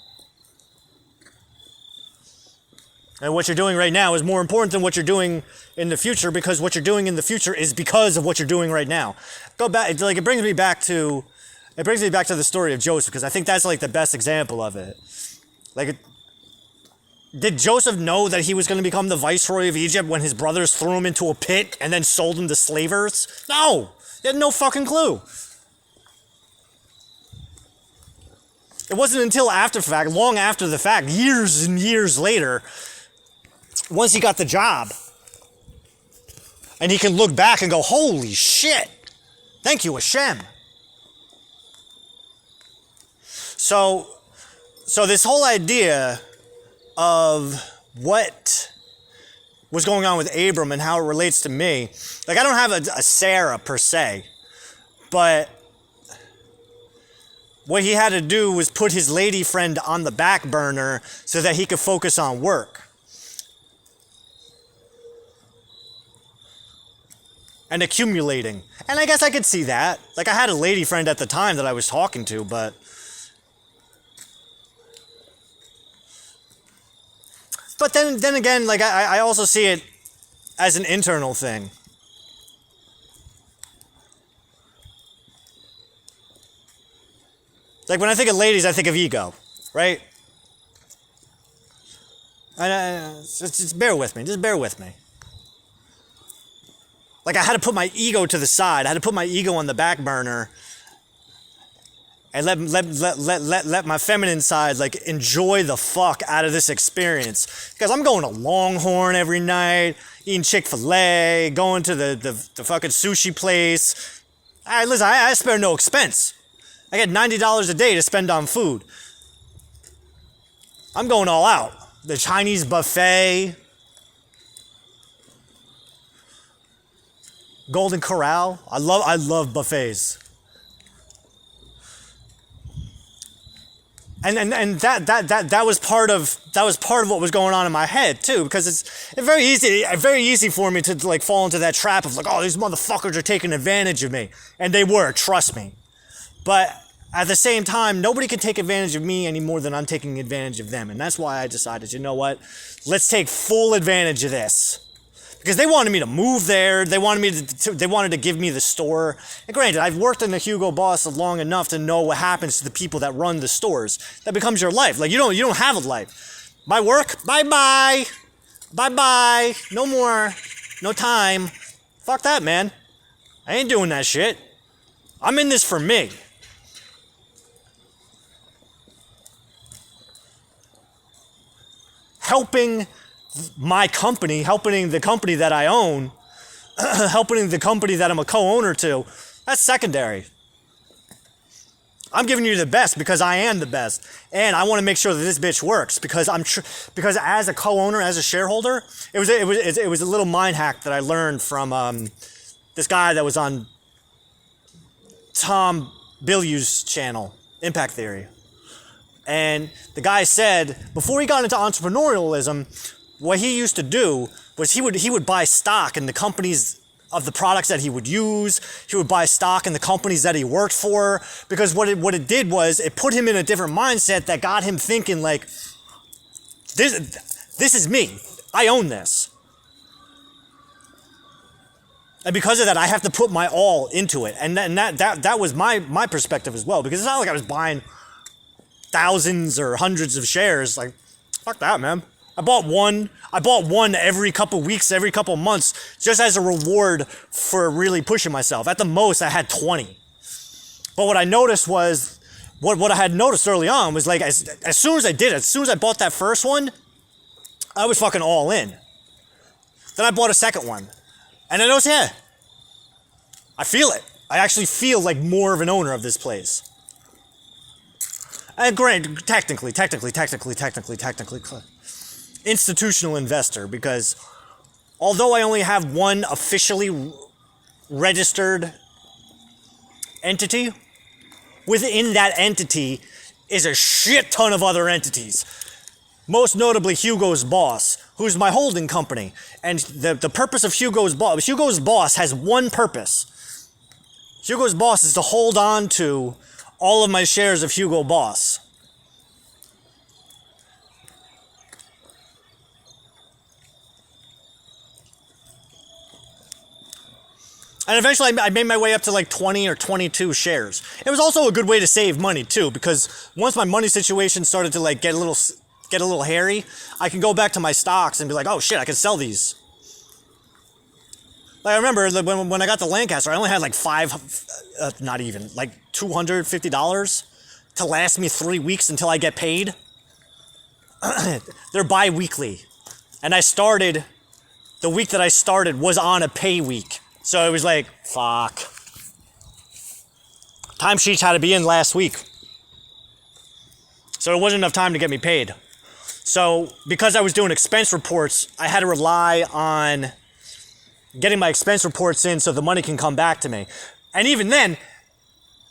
And what you're doing right now is more important than what you're doing in the future, because what you're doing in the future is because of what you're doing right now. Go back, like it brings me back to the story of Joseph, because I think that's like the best example of it. Like, did Joseph know that he was going to become the viceroy of Egypt when his brothers threw him into a pit and then sold him to slavers? No! He had no fucking clue. It wasn't until after the fact, long after the fact, years and years later, once he got the job, and he can look back and go, holy shit! Thank you, Hashem. So this whole idea of what was going on with Abram and how it relates to me. Like, I don't have a Sarah per se, but what he had to do was put his lady friend on the back burner so that he could focus on work. And accumulating. And I guess I could see that. Like, I had a lady friend at the time that I was talking to, but then again, like, I also see it as an internal thing. Like, when I think of ladies, I think of ego, right? And just bear with me. Just bear with me. Like, I had to put my ego to the side. I had to put my ego on the back burner and let my feminine side, like, enjoy the fuck out of this experience. Because I'm going to Longhorn every night, eating Chick-fil-A, going to the fucking sushi place, Listen, I spare no expense. I get $90 a day to spend on food. I'm going all out. The Chinese buffet, Golden Corral. I love buffets. And that was part of what was going on in my head too, because it's very easy for me to like fall into that trap of like, oh, these motherfuckers are taking advantage of me, and they were, trust me. But at the same time, nobody can take advantage of me any more than I'm taking advantage of them, and that's why I decided, you know what, let's take full advantage of this. Because they wanted me to move there, they wanted to give me the store. And granted, I've worked in the Hugo Boss long enough to know what happens to the people that run the stores. That becomes your life. Like you don't have a life. My work, bye-bye. Bye-bye. No more. No time. Fuck that, man. I ain't doing that shit. I'm in this for me. Helping my company, helping the company that I own, helping the company that I'm a co-owner to, that's secondary. I'm giving you the best because I am the best, and I want to make sure that this bitch works because because as a co-owner, as a shareholder, it was a little mind hack that I learned from this guy that was on Tom Bilyeu's channel, Impact Theory, and the guy said before he got into entrepreneurialism, what he used to do was he would buy stock in the companies of the products that he would use. He would buy stock in the companies that he worked for, because what it did was it put him in a different mindset that got him thinking like, this is me. I own this. And because of that, I have to put my all into it. And that was my perspective as well, because it's not like I was buying thousands or hundreds of shares. Like, fuck that, man. I bought one every couple weeks, every couple months, just as a reward for really pushing myself. At the most, I had 20. But what I noticed was, what I had noticed early on was like, as soon as I bought that first one, I was fucking all in. Then I bought a second one. And I noticed, yeah, I feel it. I actually feel like more of an owner of this place. And granted, technically, institutional investor, because although I only have one officially registered entity, within that entity is a shit ton of other entities. Most notably Hugo's Boss, who's my holding company. And the purpose of Hugo's Boss has one purpose. Hugo's Boss is to hold on to all of my shares of Hugo Boss. And eventually I made my way up to like 20 or 22 shares. It was also a good way to save money too, because once my money situation started to like get a little hairy, I can go back to my stocks and be like, oh shit, I can sell these. Like I remember when I got the Lancaster, I only had like $250 to last me 3 weeks until I get paid. They're bi-weekly. And the week that I started was on a pay week. So it was like, fuck. Timesheets had to be in last week. So it wasn't enough time to get me paid. So because I was doing expense reports, I had to rely on getting my expense reports in so the money can come back to me. And even then,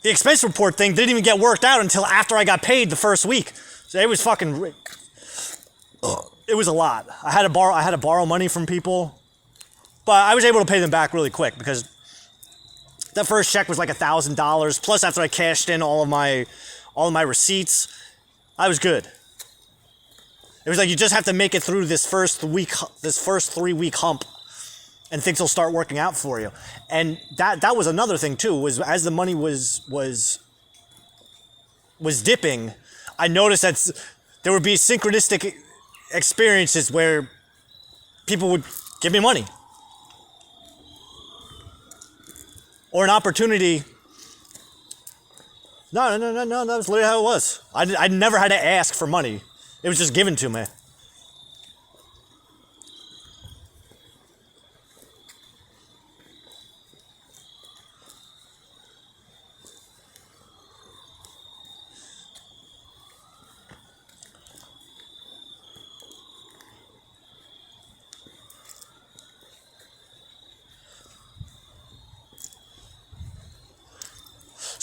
the expense report thing didn't even get worked out until after I got paid the first week. So it was fucking, it was a lot. I had to borrow money from people. But I was able to pay them back really quick because that first check was like $1,000. Plus, after I cashed in all of my receipts, I was good. It was like you just have to make it through this first 3 week hump, and things will start working out for you. And that was another thing too. Was as the money was dipping, I noticed that there would be synchronistic experiences where people would give me money. Or an opportunity. No, that was literally how it was. I never had to ask for money. It was just given to me.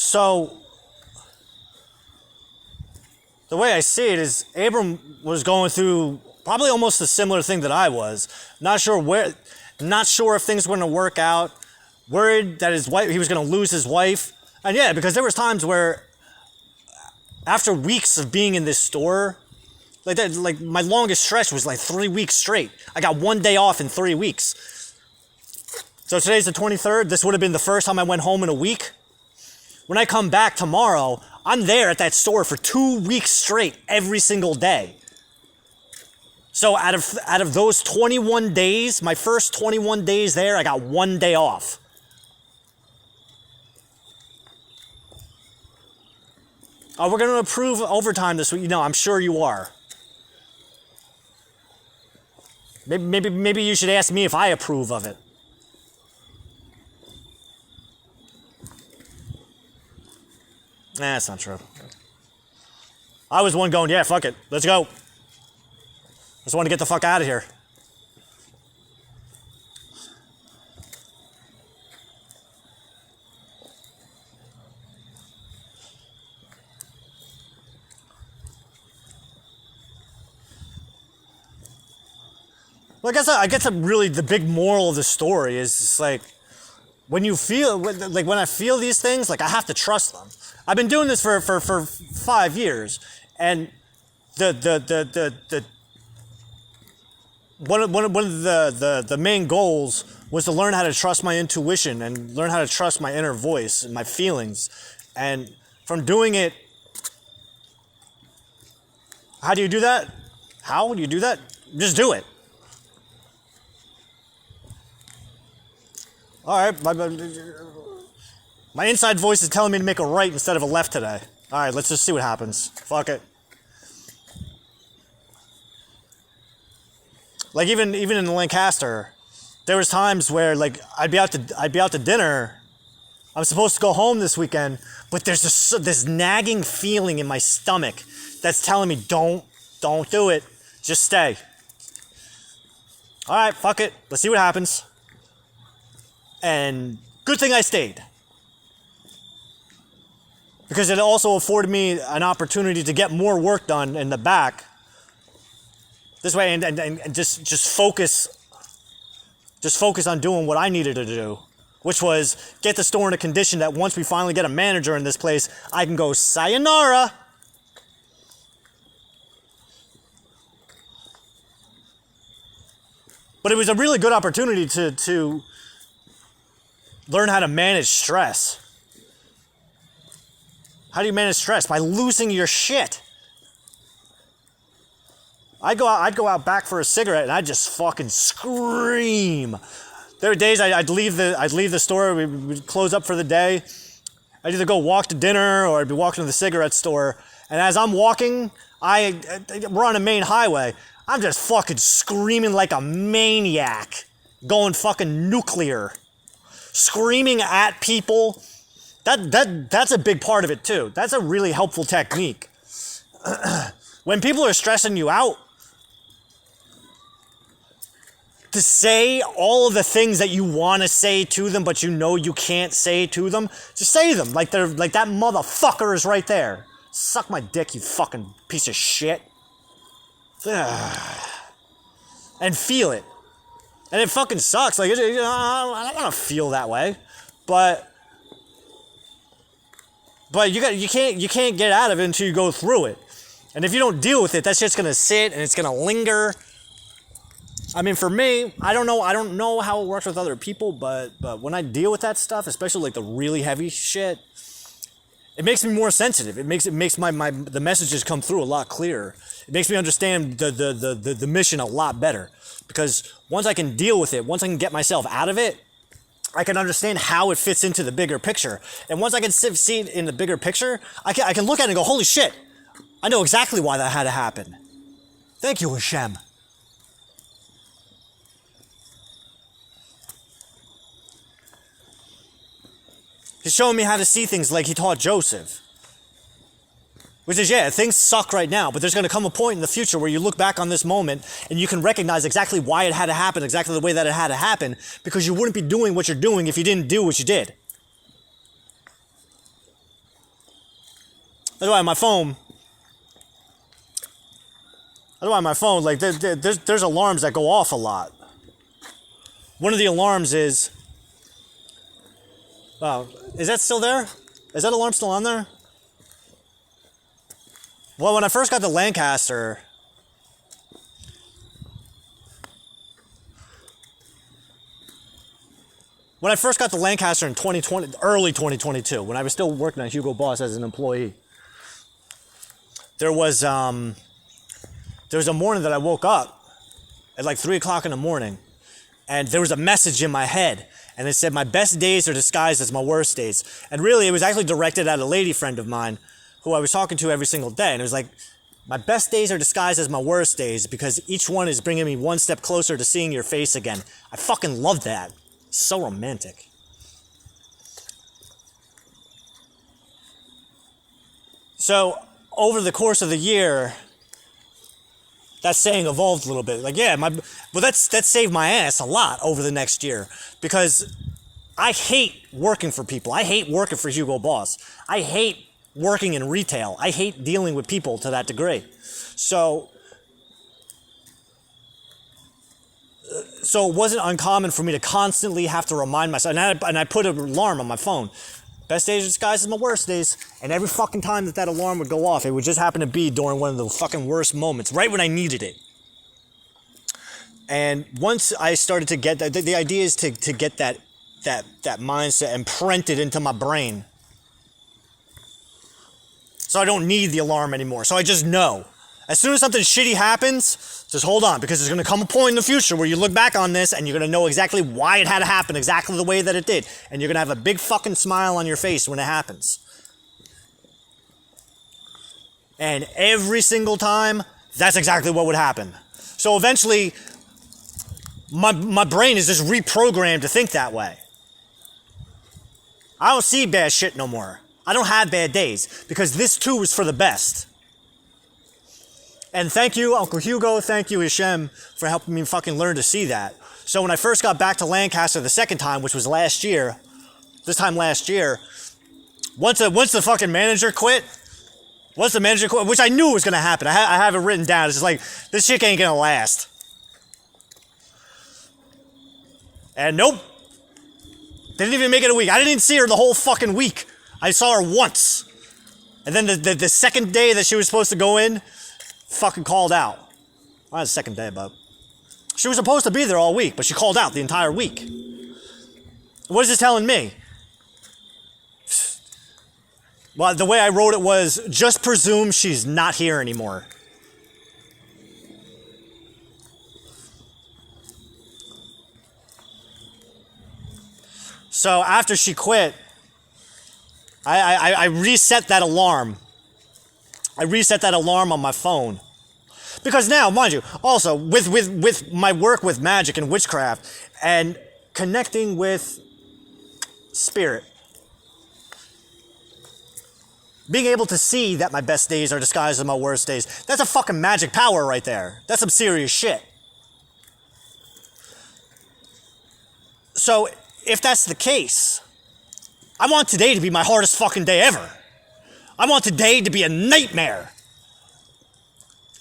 So, the way I see it is Abram was going through probably almost a similar thing that I was. Not sure if things were going to work out. Worried that he was going to lose his wife. And yeah, because there was times where after weeks of being in this store, like my longest stretch was like 3 weeks straight. I got 1 day off in 3 weeks. So today's the 23rd. This would have been the first time I went home in a week. When I come back tomorrow, I'm there at that store for 2 weeks straight every single day. So out of those 21 days, my first 21 days there, I got 1 day off. Oh, we're going to approve overtime this week. You know, I'm sure you are. Maybe you should ask me if I approve of it. Nah, that's not true. I was one going, yeah, fuck it. Let's go. Just want to get the fuck out of here. Well, I guess really the big moral of the story is just like, when I feel these things, like I have to trust them. I've been doing this for 5 years, and one of the main goals was to learn how to trust my intuition and learn how to trust my inner voice and my feelings. And from doing it, how do you do that? How do you do that? Just do it. All right, my inside voice is telling me to make a right instead of a left today. All right, let's just see what happens. Fuck it. Like even in Lancaster, there was times where like I'd be out to dinner. I'm supposed to go home this weekend, but there's this nagging feeling in my stomach that's telling me don't do it. Just stay. All right, fuck it. Let's see what happens. And good thing I stayed. Because it also afforded me an opportunity to get more work done in the back. This way, and just focus on doing what I needed to do, which was get the store in a condition that once we finally get a manager in this place, I can go sayonara. But it was a really good opportunity to learn how to manage stress. How do you manage stress? By losing your shit. I'd go out back for a cigarette and I'd just fucking scream. There were days I'd leave the store, we'd close up for the day. I'd either go walk to dinner or I'd be walking to the cigarette store. And as I'm walking, we're on a main highway. I'm just fucking screaming like a maniac, going fucking nuclear. Screaming at people, that's a big part of it too. That's a really helpful technique. When people are stressing you out, to say all of the things that you want to say to them, but you know you can't say to them, just say them like they're like that motherfucker is right there. Suck my dick, you fucking piece of shit. And feel it. And it fucking sucks. Like, I don't want to feel that way, but you can't get out of it until you go through it. And if you don't deal with it, that shit's gonna sit and it's gonna linger. I mean, for me, I don't know how it works with other people, but when I deal with that stuff, especially like the really heavy shit, it makes me more sensitive. It makes the messages come through a lot clearer. It makes me understand the mission a lot better. Because once I can deal with it, once I can get myself out of it, I can understand how it fits into the bigger picture. And once I can see it in the bigger picture, I can look at it and go, holy shit, I know exactly why that had to happen. Thank you, Hashem. He's showing me how to see things like he taught Joseph. Which is, yeah, things suck right now, but there's going to come a point in the future where you look back on this moment and you can recognize exactly why it had to happen, exactly the way that it had to happen, because you wouldn't be doing what you're doing if you didn't do what you did. That's why my phone. That's why my phone. Like there's alarms that go off a lot. One of the alarms is. Wow, is that still there? Is that alarm still on there? Well, when I first got the Lancaster. When I first got the Lancaster in 2020, early 2022, when I was still working at Hugo Boss as an employee, there was a morning that I woke up at like 3 o'clock in the morning, and there was a message in my head, and it said, "My best days are disguised as my worst days." And really, it was actually directed at a lady friend of mine who I was talking to every single day, and it was like, "My best days are disguised as my worst days because each one is bringing me one step closer to seeing your face again." I fucking love that. So romantic. So over the course of the year, that saying evolved a little bit. Like, yeah, that saved my ass a lot over the next year because I hate working for people. I hate working for Hugo Boss. I hate working in retail. I hate dealing with people to that degree. So it wasn't uncommon for me to constantly have to remind myself, and I put an alarm on my phone. Best days are disguised as my worst days, and every fucking time that alarm would go off, it would just happen to be during one of the fucking worst moments, right when I needed it. And once I started to get that, the idea is to get that mindset imprinted into my brain, so I don't need the alarm anymore. So I just know. As soon as something shitty happens, just hold on, because there's going to come a point in the future where you look back on this and you're going to know exactly why it had to happen, exactly the way that it did. And you're going to have a big fucking smile on your face when it happens. And every single time, that's exactly what would happen. So eventually, my brain is just reprogrammed to think that way. I don't see bad shit no more. I don't have bad days, because this too was for the best. And thank you, Uncle Hugo, thank you, Hashem, for helping me fucking learn to see that. So when I first got back to Lancaster the second time, which was last year, once the fucking manager quit, which I knew was going to happen. I have it written down. It's just like, this shit ain't going to last. And nope. Didn't even make it a week. I didn't see her the whole fucking week. I saw her once. And then the second day that she was supposed to go in, fucking called out. Well, the second day, but she was supposed to be there all week, but she called out the entire week. What is this telling me? Well, the way I wrote it was, just presume she's not here anymore. So after she quit, I reset that alarm. I reset that alarm on my phone. Because now, mind you, also, with my work with magic and witchcraft and connecting with spirit, being able to see that my best days are disguised as my worst days, that's a fucking magic power right there. That's some serious shit. So, if that's the case, I want today to be my hardest fucking day ever. I want today to be a nightmare.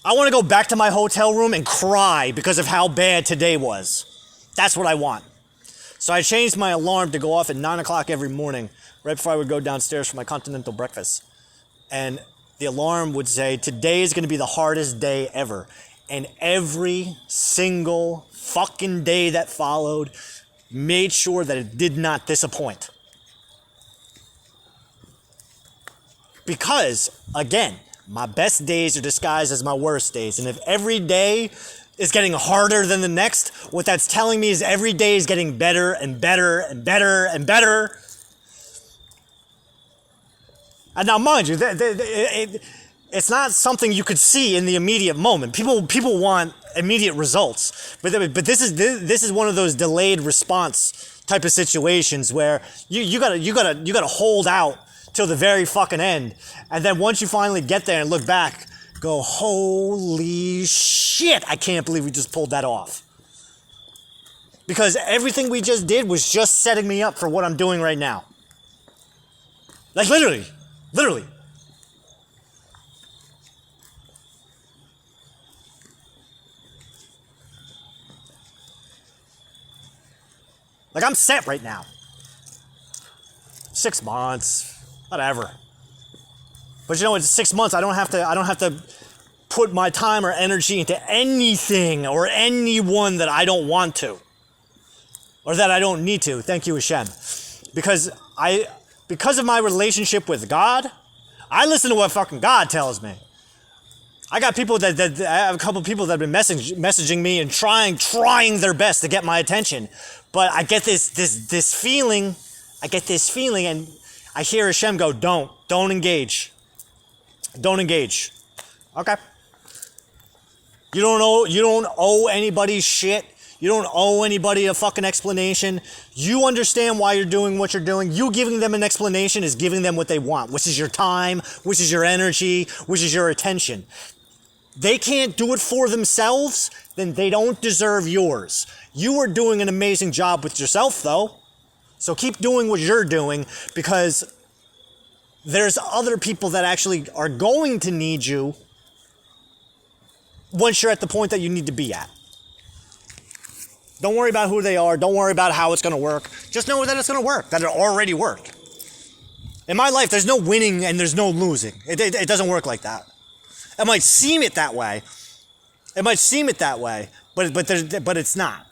I want to go back to my hotel room and cry because of how bad today was. That's what I want. So I changed my alarm to go off at 9 o'clock every morning, right before I would go downstairs for my continental breakfast. And the alarm would say, today is going to be the hardest day ever. And every single fucking day that followed made sure that it did not disappoint. Because, again, my best days are disguised as my worst days. And if every day is getting harder than the next, what that's telling me is every day is getting better and better and better and better. And now, mind you, it's not something you could see in the immediate moment. People want immediate results, but this is one of those delayed response type of situations where you gotta hold out till the very fucking end, and then once you finally get there and look back, go, holy shit, I can't believe we just pulled that off. Because everything we just did was just setting me up for what I'm doing right now. Like literally. Like, I'm set right now. 6 months, whatever. But you know, it's 6 months. I don't have to put my time or energy into anything or anyone that I don't want to, or that I don't need to. Thank you, Hashem, because of my relationship with God, I listen to what fucking God tells me. I got people that I have a couple people that have been messaging me and trying their best to get my attention, but I get this feeling. I get this feeling, and I hear Hashem go, don't engage. Don't engage. Okay. You don't owe anybody shit. You don't owe anybody a fucking explanation. You understand why you're doing what you're doing. You giving them an explanation is giving them what they want, which is your time, which is your energy, which is your attention. They can't do it for themselves, then they don't deserve yours. You are doing an amazing job with yourself, though. So keep doing what you're doing, because there's other people that actually are going to need you once you're at the point that you need to be at. Don't worry about who they are. Don't worry about how it's going to work. Just know that it's going to work, that it already worked. In my life, there's no winning and there's no losing. It doesn't work like that. It might seem it that way. But it's not.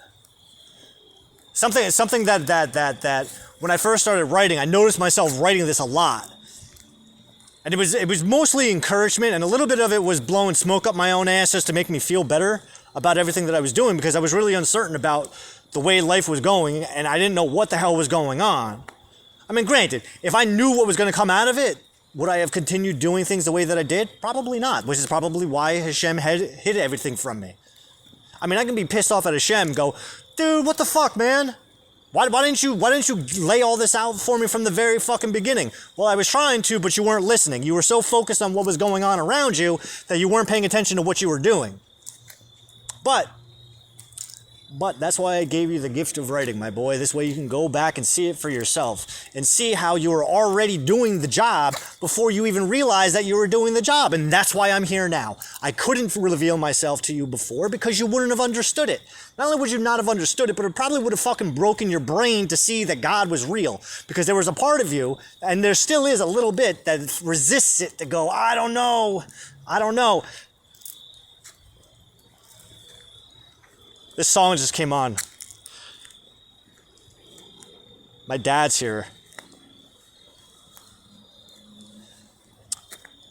Something that when I first started writing, I noticed myself writing this a lot. And it was mostly encouragement, and a little bit of it was blowing smoke up my own ass just to make me feel better about everything that I was doing, because I was really uncertain about the way life was going, and I didn't know what the hell was going on. I mean, granted, if I knew what was going to come out of it, would I have continued doing things the way that I did? Probably not, which is probably why Hashem hid everything from me. I mean, I can be pissed off at Hashem and go, dude, what the fuck, man? Why didn't you lay all this out for me from the very fucking beginning? Well, I was trying to, but you weren't listening. You were so focused on what was going on around you that you weren't paying attention to what you were doing. But that's why I gave you the gift of writing, my boy. This way you can go back and see it for yourself and see how you were already doing the job before you even realized that you were doing the job. And that's why I'm here now. I couldn't reveal myself to you before because you wouldn't have understood it. Not only would you not have understood it, but it probably would have fucking broken your brain to see that God was real. Because there was a part of you, and there still is a little bit, that resists it to go, I don't know. This song just came on. My dad's here.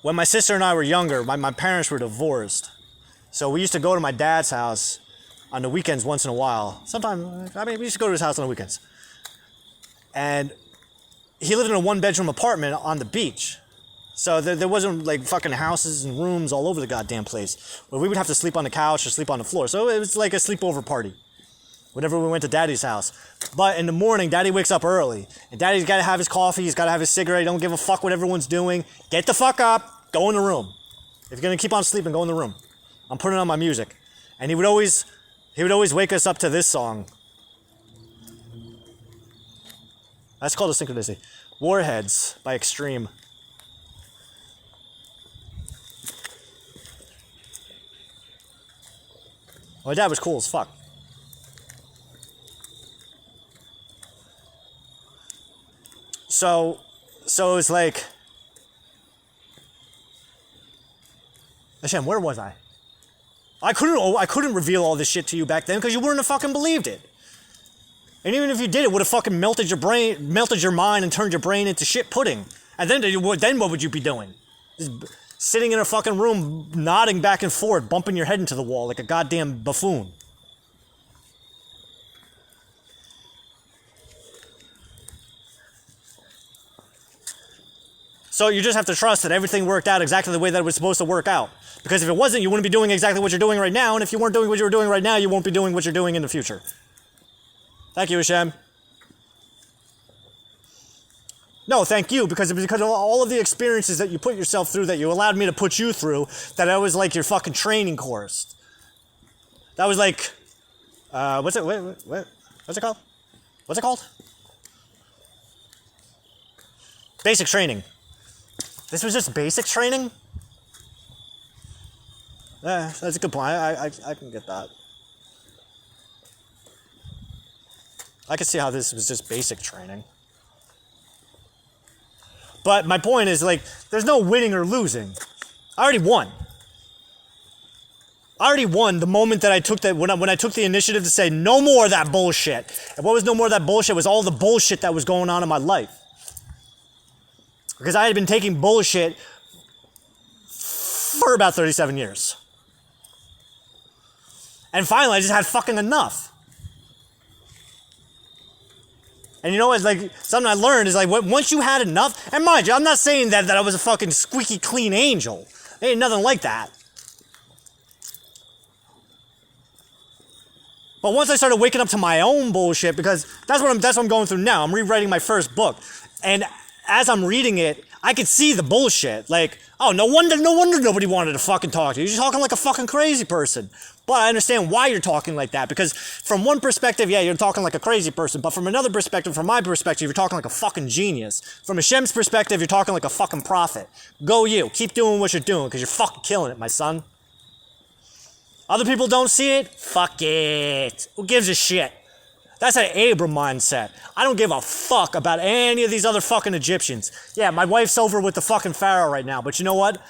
When my sister and I were younger, my parents were divorced. So we used to go to my dad's house on the weekends once in a while. We used to go to his house on the weekends. And he lived in a 1-bedroom apartment on the beach. So there wasn't like fucking houses and rooms all over the goddamn place. But we would have to sleep on the couch or sleep on the floor. So it was like a sleepover party whenever we went to Daddy's house. But in the morning, Daddy wakes up early. And Daddy's got to have his coffee. He's got to have his cigarette. He don't give a fuck what everyone's doing. Get the fuck up. Go in the room. If you're going to keep on sleeping, go in the room. I'm putting on my music. And he would always wake us up to this song. That's called a synchronicity. Warheads by Extreme. My dad was cool as fuck. So it was like, Hashem, where was I? I couldn't reveal all this shit to you back then because you wouldn't have fucking believed it. And even if you did, it would have fucking melted your mind and turned your brain into shit pudding. And then what would you be doing? Just sitting in a fucking room, nodding back and forth, bumping your head into the wall like a goddamn buffoon. So you just have to trust that everything worked out exactly the way that it was supposed to work out. Because if it wasn't, you wouldn't be doing exactly what you're doing right now. And if you weren't doing what you were doing right now, you won't be doing what you're doing in the future. Thank you, Hashem. No, thank you, because it was because of all of the experiences that you put yourself through, that you allowed me to put you through, that I was like your fucking training course. That was like, what's it called? What's it called? Basic training. This was just basic training? Yeah, that's a good point. I can get that. I could see how this was just basic training. But my point is, like, there's no winning or losing. I already won. I already won the moment that I took that when I took the initiative to say no more of that bullshit. And what was no more of that bullshit was all the bullshit that was going on in my life. Because I had been taking bullshit for about 37 years. And finally, I just had fucking enough. And you know what, like, something I learned is, like, once you had enough, and mind you, I'm not saying that I was a fucking squeaky clean angel. Ain't nothing like that. But once I started waking up to my own bullshit, because that's what I'm going through now. I'm rewriting my first book. And as I'm reading it, I could see the bullshit. Like, oh, no wonder nobody wanted to fucking talk to you. You're talking like a fucking crazy person. But I understand why you're talking like that. Because from one perspective, yeah, you're talking like a crazy person. But from another perspective, from my perspective, you're talking like a fucking genius. From Hashem's perspective, you're talking like a fucking prophet. Go you. Keep doing what you're doing, because you're fucking killing it, my son. Other people don't see it? Fuck it. Who gives a shit? That's an Abram mindset. I don't give a fuck about any of these other fucking Egyptians. Yeah, my wife's over with the fucking Pharaoh right now, but you know what?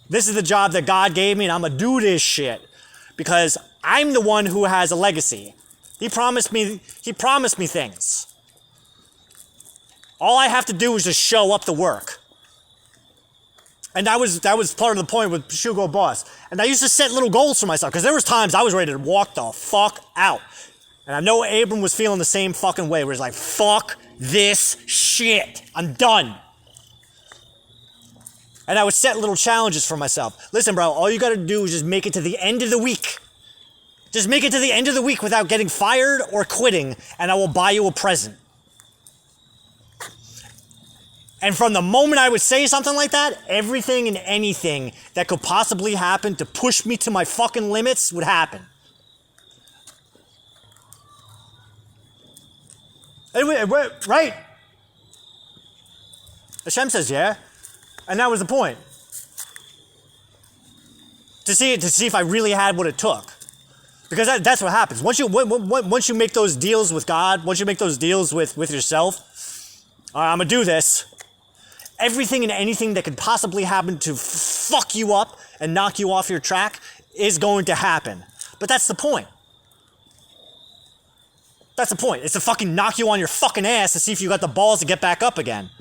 This is the job that God gave me, and I'm gonna do this shit. Because I'm the one who has a legacy. He promised me things. All I have to do is just show up to work. And that was part of the point with Shugo Boss. And I used to set little goals for myself, because there was times I was ready to walk the fuck out. And I know Abram was feeling the same fucking way, where he's like, fuck this shit. I'm done. And I would set little challenges for myself. Listen, bro, all you gotta do is just make it to the end of the week. Just make it to the end of the week without getting fired or quitting, and I will buy you a present. And from the moment I would say something like that, everything and anything that could possibly happen to push me to my fucking limits would happen. Right? Hashem says, yeah. And that was the point. To see if I really had what it took. Because that's what happens. Once you make those deals with God, once you make those deals with yourself, I'm going to do this. Everything and anything that could possibly happen to fuck you up and knock you off your track is going to happen. But that's the point. That's the point. It's to fucking knock you on your fucking ass to see if you got the balls to get back up again.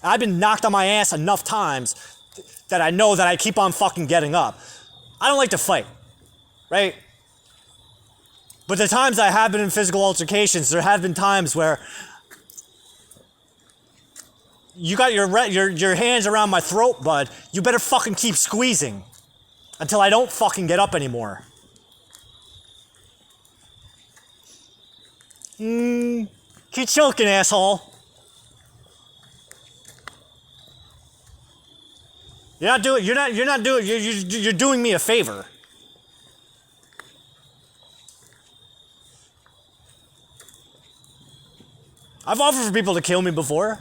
I've been knocked on my ass enough times that I know that I keep on fucking getting up. I don't like to fight, right? But the times I have been in physical altercations, there have been times where you got your hands around my throat, bud. You better fucking keep squeezing until I don't fucking get up anymore. Keep choking, asshole. You're doing me a favor. I've offered for people to kill me before.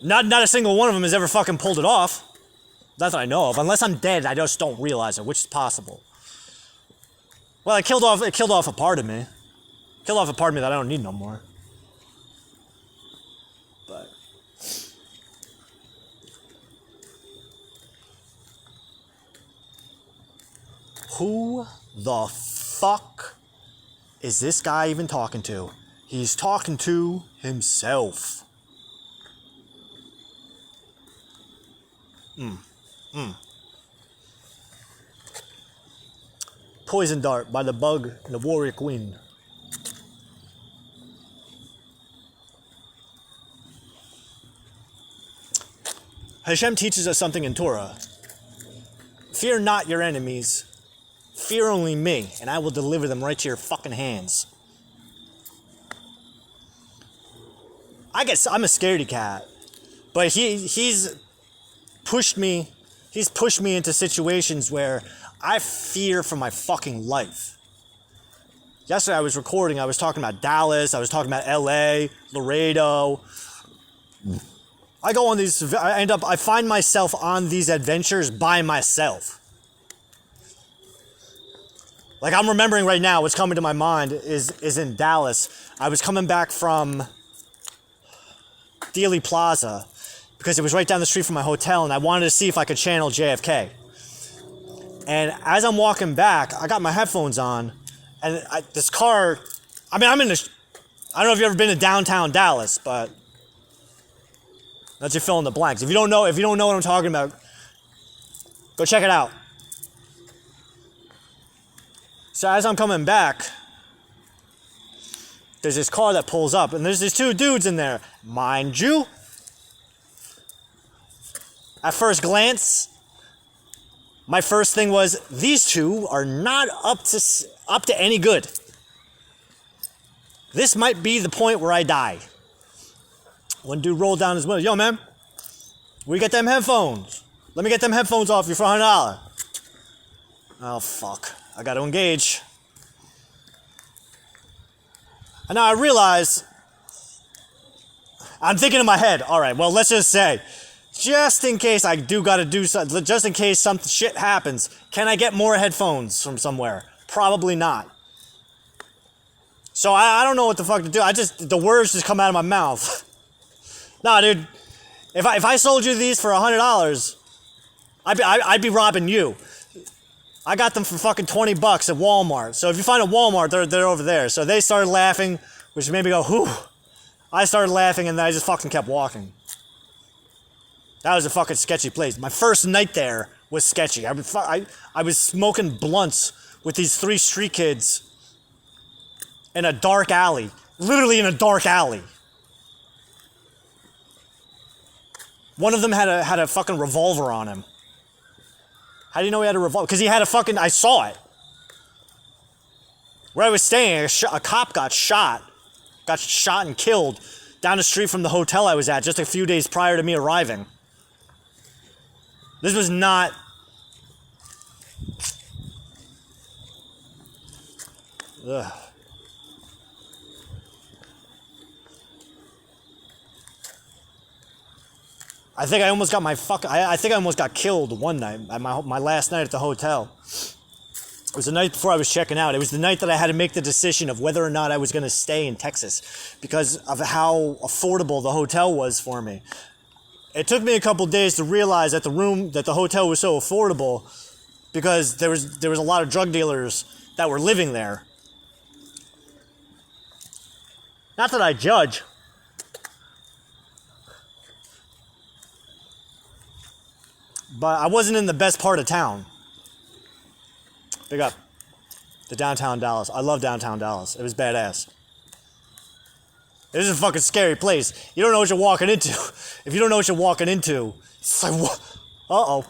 Not a single one of them has ever fucking pulled it off. That's what I know of. Unless I'm dead, I just don't realize it, which is possible. Well, it killed off a part of me. Killed off a part of me that I don't need no more. But who the fuck is this guy even talking to? He's talking to himself. Poison Dart by the Bug and the Warrior Queen. Hashem teaches us something in Torah. Fear not your enemies. Fear only me, and I will deliver them right to your fucking hands. I guess I'm a scaredy cat, but he's pushed me into situations where I fear for my fucking life. Yesterday I was recording, I was talking about Dallas, I was talking about LA, Laredo. I find myself on these adventures by myself. Like, I'm remembering right now, what's coming to my mind is in Dallas. I was coming back from Dealey Plaza because it was right down the street from my hotel, and I wanted to see if I could channel JFK. And as I'm walking back, I got my headphones on, and this car, I mean, I don't know if you've ever been to downtown Dallas, but that's your fill in the blanks. If you don't know what I'm talking about, go check it out. So as I'm coming back, there's this car that pulls up, and there's these two dudes in there. Mind you, at first glance, my first thing was, these two are not up to any good. This might be the point where I die. One dude rolled down his window. Yo, man, where you get them headphones? Let me get them headphones off you for $100. Oh, fuck. I got to engage. And now I realize, I'm thinking in my head, all right, well, let's just say, just in case I do got to do something, just in case some shit happens, can I get more headphones from somewhere? Probably not. So I don't know what the fuck to do. The words just come out of my mouth. Nah, dude, if I sold you these for $100, I'd be robbing you. I got them for fucking $20 at Walmart. So if you find a Walmart, they're over there. So they started laughing, which made me go, whew. I started laughing, and then I just fucking kept walking. That was a fucking sketchy place. My first night there was sketchy. I was smoking blunts with these 3 street kids in a dark alley. Literally in a dark alley. One of them had a fucking revolver on him. How do you know he had a revolver? Because he had I saw it. Where I was staying, a cop got shot and killed down the street from the hotel I was at just a few days prior to me arriving. This was not... Ugh. I think I almost got killed one night, at my last night at the hotel. It was the night before I was checking out. It was the night that I had to make the decision of whether or not I was going to stay in Texas because of how affordable the hotel was for me. It took me a couple days to realize that the hotel was so affordable because there was a lot of drug dealers that were living there. Not that I judge. But I wasn't in the best part of town. Big up to downtown Dallas. I love downtown Dallas. It was badass. This is a fucking scary place. You don't know what you're walking into. If you don't know what you're walking into, it's like, what? Uh-oh.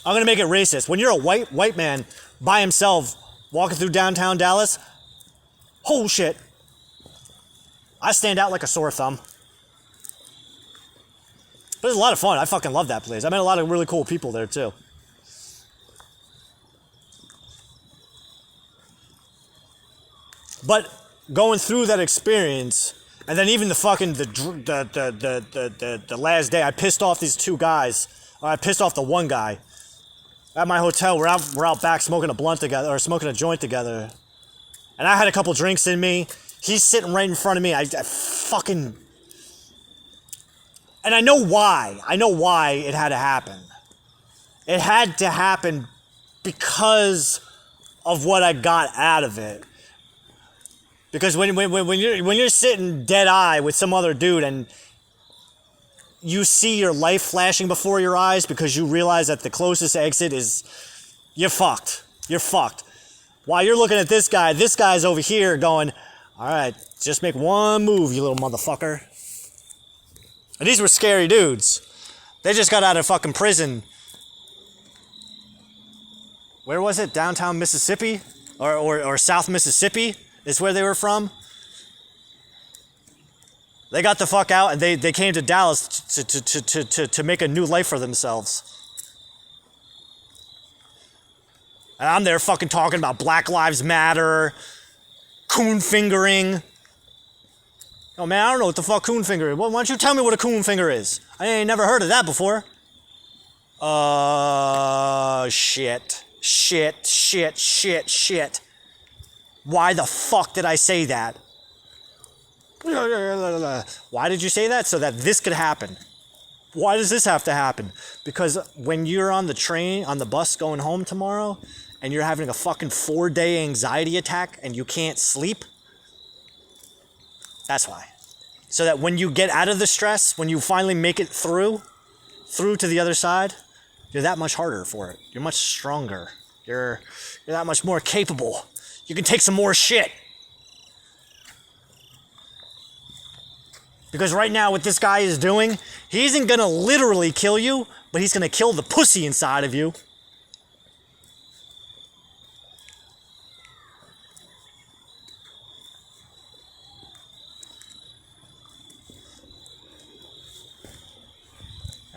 I'm gonna make it racist. When you're a white man by himself walking through downtown Dallas, oh shit. I stand out like a sore thumb. But it was a lot of fun. I fucking love that place. I met a lot of really cool people there too. But going through that experience, and then even the fucking the last day, I pissed off these 2 guys. Or I pissed off the one guy at my hotel. We're out back smoking a blunt together, or smoking a joint together, and I had a couple drinks in me. He's sitting right in front of me. I fucking. And I know why. I know why it had to happen. It had to happen because of what I got out of it. Because when you're sitting dead eye with some other dude and you see your life flashing before your eyes because you realize that the closest exit is, you're fucked. You're fucked. While you're looking at this guy's over here going, all right, just make one move, you little motherfucker. And these were scary dudes. They just got out of fucking prison. Where was it? Downtown Mississippi? Or South Mississippi is where they were from. They got the fuck out and they came to Dallas to make a new life for themselves. And I'm there fucking talking about Black Lives Matter, coon fingering. Oh man, I don't know what the fuck coon finger is. Why don't you tell me what a coon finger is? I ain't never heard of that before. Shit. Shit, shit, shit, shit. Why the fuck did I say that? Why did you say that? So that this could happen. Why does this have to happen? Because when you're on the train, on the bus going home tomorrow, and you're having a fucking 4-day anxiety attack and you can't sleep, that's why. So that when you get out of the stress, when you finally make it through to the other side, you're that much harder for it. You're much stronger. You're that much more capable. You can take some more shit. Because right now what this guy is doing, he isn't gonna literally kill you, but he's gonna kill the pussy inside of you.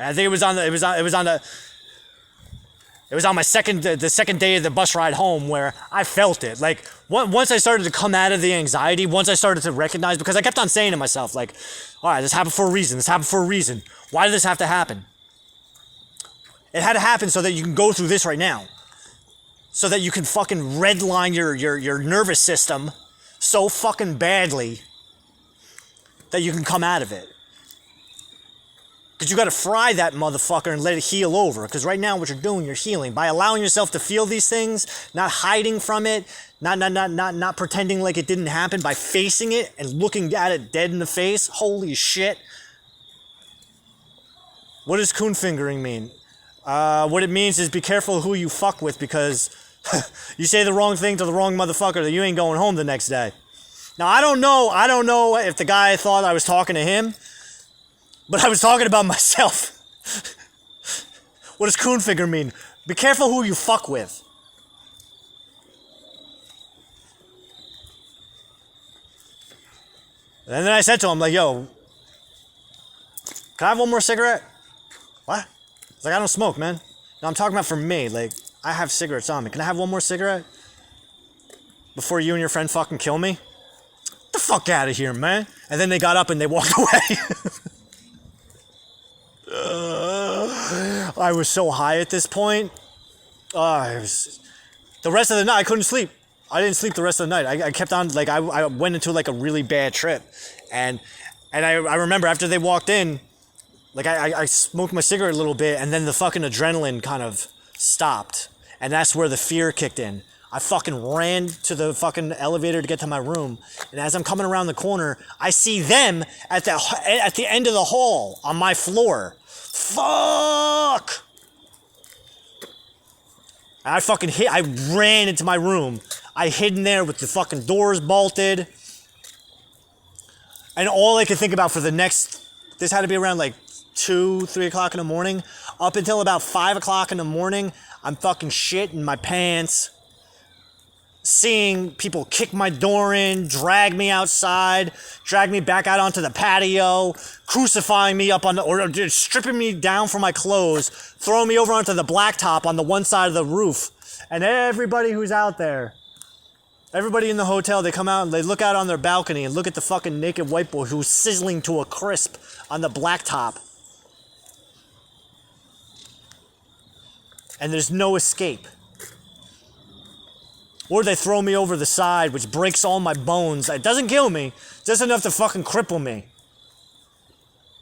I think it was on my the second day of the bus ride home where I felt it. Like once I started to come out of the anxiety, once I started to recognize, because I kept on saying to myself, like, all right, this happened for a reason. This happened for a reason. Why did this have to happen? It had to happen so that you can go through this right now. So that you can fucking redline your nervous system so fucking badly that you can come out of it. Because you got to fry that motherfucker and let it heal over. Because right now what you're doing, you're healing. By allowing yourself to feel these things, not hiding from it, not pretending like it didn't happen, by facing it and looking at it dead in the face. Holy shit. What does coon fingering mean? What it means is be careful who you fuck with, because you say the wrong thing to the wrong motherfucker that you ain't going home the next day. Now I don't know if the guy thought I was talking to him, but I was talking about myself. What does coon finger mean? Be careful who you fuck with. And then I said to him, like, yo, can I have one more cigarette? What? He's like, I don't smoke, man. No, I'm talking about for me. Like, I have cigarettes on me. Can I have one more cigarette? Before you and your friend fucking kill me? Get the fuck out of here, man. And then they got up and they walked away. I was so high at this point. The rest of the night, I couldn't sleep. I didn't sleep the rest of the night. I kept on, like, I went into, like, a really bad trip. And I remember after they walked in, like, I smoked my cigarette a little bit, and then the fucking adrenaline kind of stopped. And that's where the fear kicked in. I fucking ran to the fucking elevator to get to my room. And as I'm coming around the corner, I see them at the end of the hall on my floor. Fuck! And I ran into my room. I hid in there with the fucking doors bolted. And all I could think about for this had to be around like 2, 3 o'clock in the morning. Up until about 5 o'clock in the morning, I'm fucking shitting my pants. Seeing people kick my door in, drag me outside, drag me back out onto the patio, crucifying me up or stripping me down from my clothes, throwing me over onto the blacktop on the one side of the roof. And everybody who's out there, everybody in the hotel, they come out and they look out on their balcony and look at the fucking naked white boy who's sizzling to a crisp on the blacktop. And there's no escape. Or they throw me over the side, which breaks all my bones. It doesn't kill me, just enough to fucking cripple me.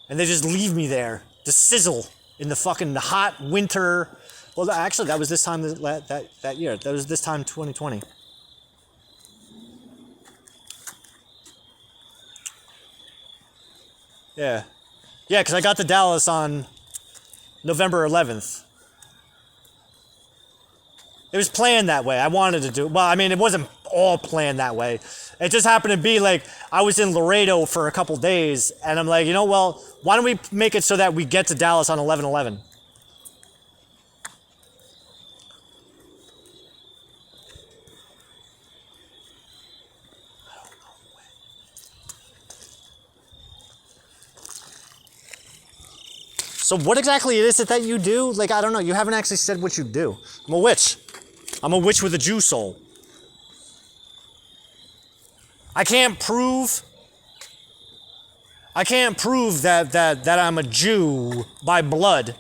And they just leave me there, to sizzle in the fucking hot winter. Well, actually, that was this time that year. That was this time 2020. Yeah. Yeah, because I got to Dallas on November 11th. It was planned that way. I wanted to do, well, I mean, it wasn't all planned that way. It just happened to be like, I was in Laredo for a couple days, and I'm like, you know, well, why don't we make it so that we get to Dallas on 11/11? So what exactly is it that you do? Like, I don't know. You haven't actually said what you do. I'm a witch. I'm a witch with a Jew soul. I can't prove that I'm a Jew by blood,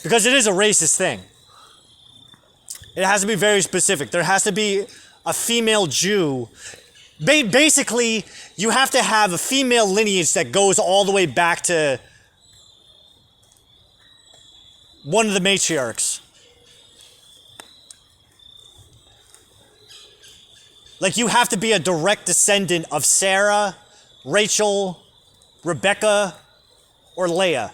because it is a racist thing. It has to be very specific. There has to be a female Jew. Basically, you have to have a female lineage that goes all the way back to one of the matriarchs. Like, you have to be a direct descendant of Sarah, Rachel, Rebecca, or Leah.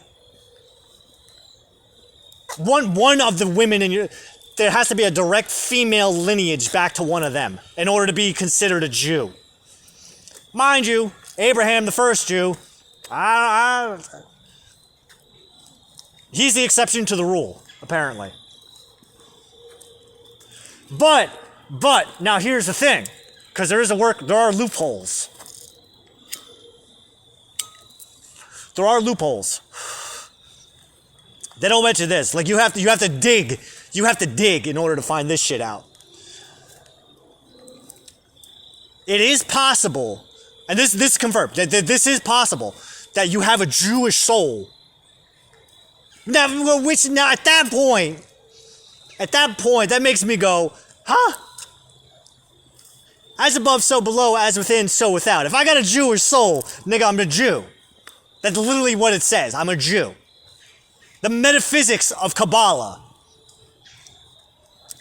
One of the women in your... There has to be a direct female lineage back to one of them in order to be considered a Jew. Mind you, Abraham, the first Jew, he's the exception to the rule, apparently. But, now here's the thing, because there are loopholes. There are loopholes. They don't mention this. Like, you have to dig. You have to dig in order to find this shit out. It is possible, and this is confirmed, that this is possible, that you have a Jewish soul. Now, at that point, that makes me go, huh? As above, so below, as within, so without. If I got a Jewish soul, nigga, I'm a Jew. That's literally what it says. I'm a Jew. The metaphysics of Kabbalah.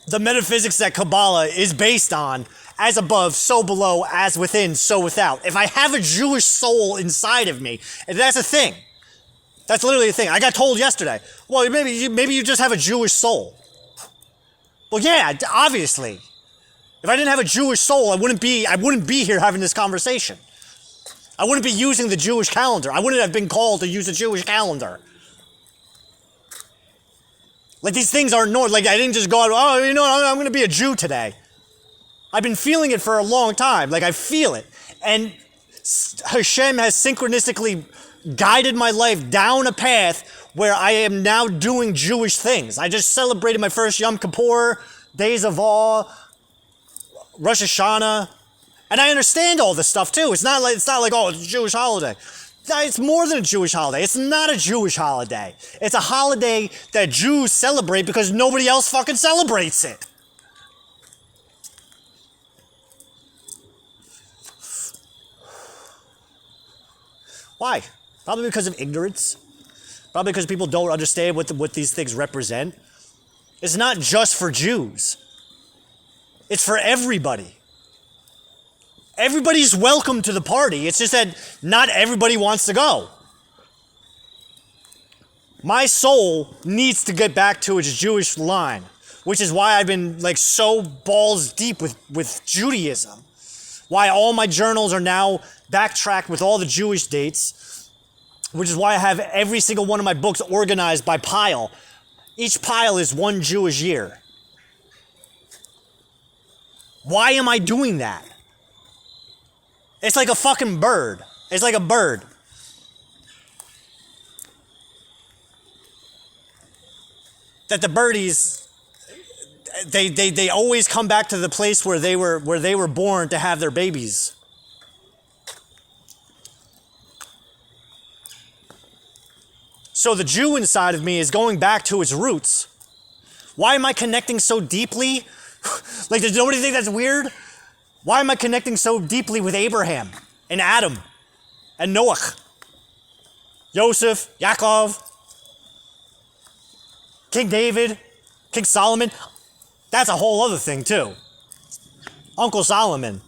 The metaphysics that Kabbalah is based on, as above, so below, as within, so without. If I have a Jewish soul inside of me, and that's a thing. That's literally a thing. I got told yesterday, well, maybe you just have a Jewish soul. Well, yeah, obviously. If I didn't have a Jewish soul, I wouldn't be here having this conversation. I wouldn't be using the Jewish calendar. I wouldn't have been called to use the Jewish calendar. Like, these things aren't normal. Like, I didn't just go out, oh, you know what, I'm going to be a Jew today. I've been feeling it for a long time. Like, I feel it. And Hashem has synchronistically guided my life down a path where I am now doing Jewish things. I just celebrated my first Yom Kippur, Days of Awe, Rosh Hashanah. And I understand all this stuff, too. It's not like, oh, it's a Jewish holiday. It's more than a Jewish holiday. It's not a Jewish holiday. It's a holiday that Jews celebrate because nobody else fucking celebrates it. Why? Probably because of ignorance. Probably because people don't understand what these things represent. It's not just for Jews. It's for everybody. Everybody's welcome to the party. It's just that not everybody wants to go. My soul needs to get back to its Jewish line, which is why I've been like so balls deep with Judaism. Why all my journals are now backtracked with all the Jewish dates, which is why I have every single one of my books organized by pile. Each pile is one Jewish year. Why am I doing that? It's like a fucking bird. It's like a bird. That the birdies, they always come back to the place where they were born to have their babies. So the Jew inside of me is going back to its roots. Why am I connecting so deeply? Like, does nobody think that's weird? Why am I connecting so deeply with Abraham and Adam and Noah, Joseph, Yaakov, King David, King Solomon? That's a whole other thing too. Uncle Solomon.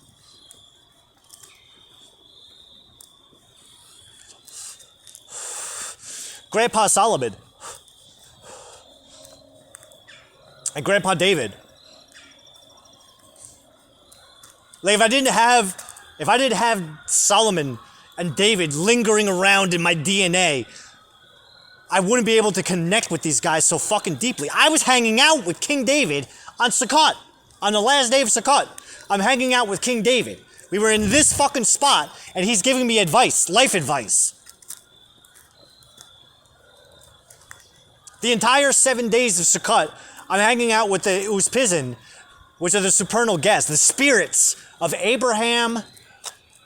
Grandpa Solomon. And Grandpa David. Like, if I didn't have Solomon and David lingering around in my DNA, I wouldn't be able to connect with these guys so fucking deeply. I was hanging out with King David on Sukkot, on the last day of Sukkot. I'm hanging out with King David. We were in this fucking spot, and he's giving me advice, life advice. The entire 7 days of Sukkot, I'm hanging out with the Uspizin, which are the supernal guests, the spirits of Abraham,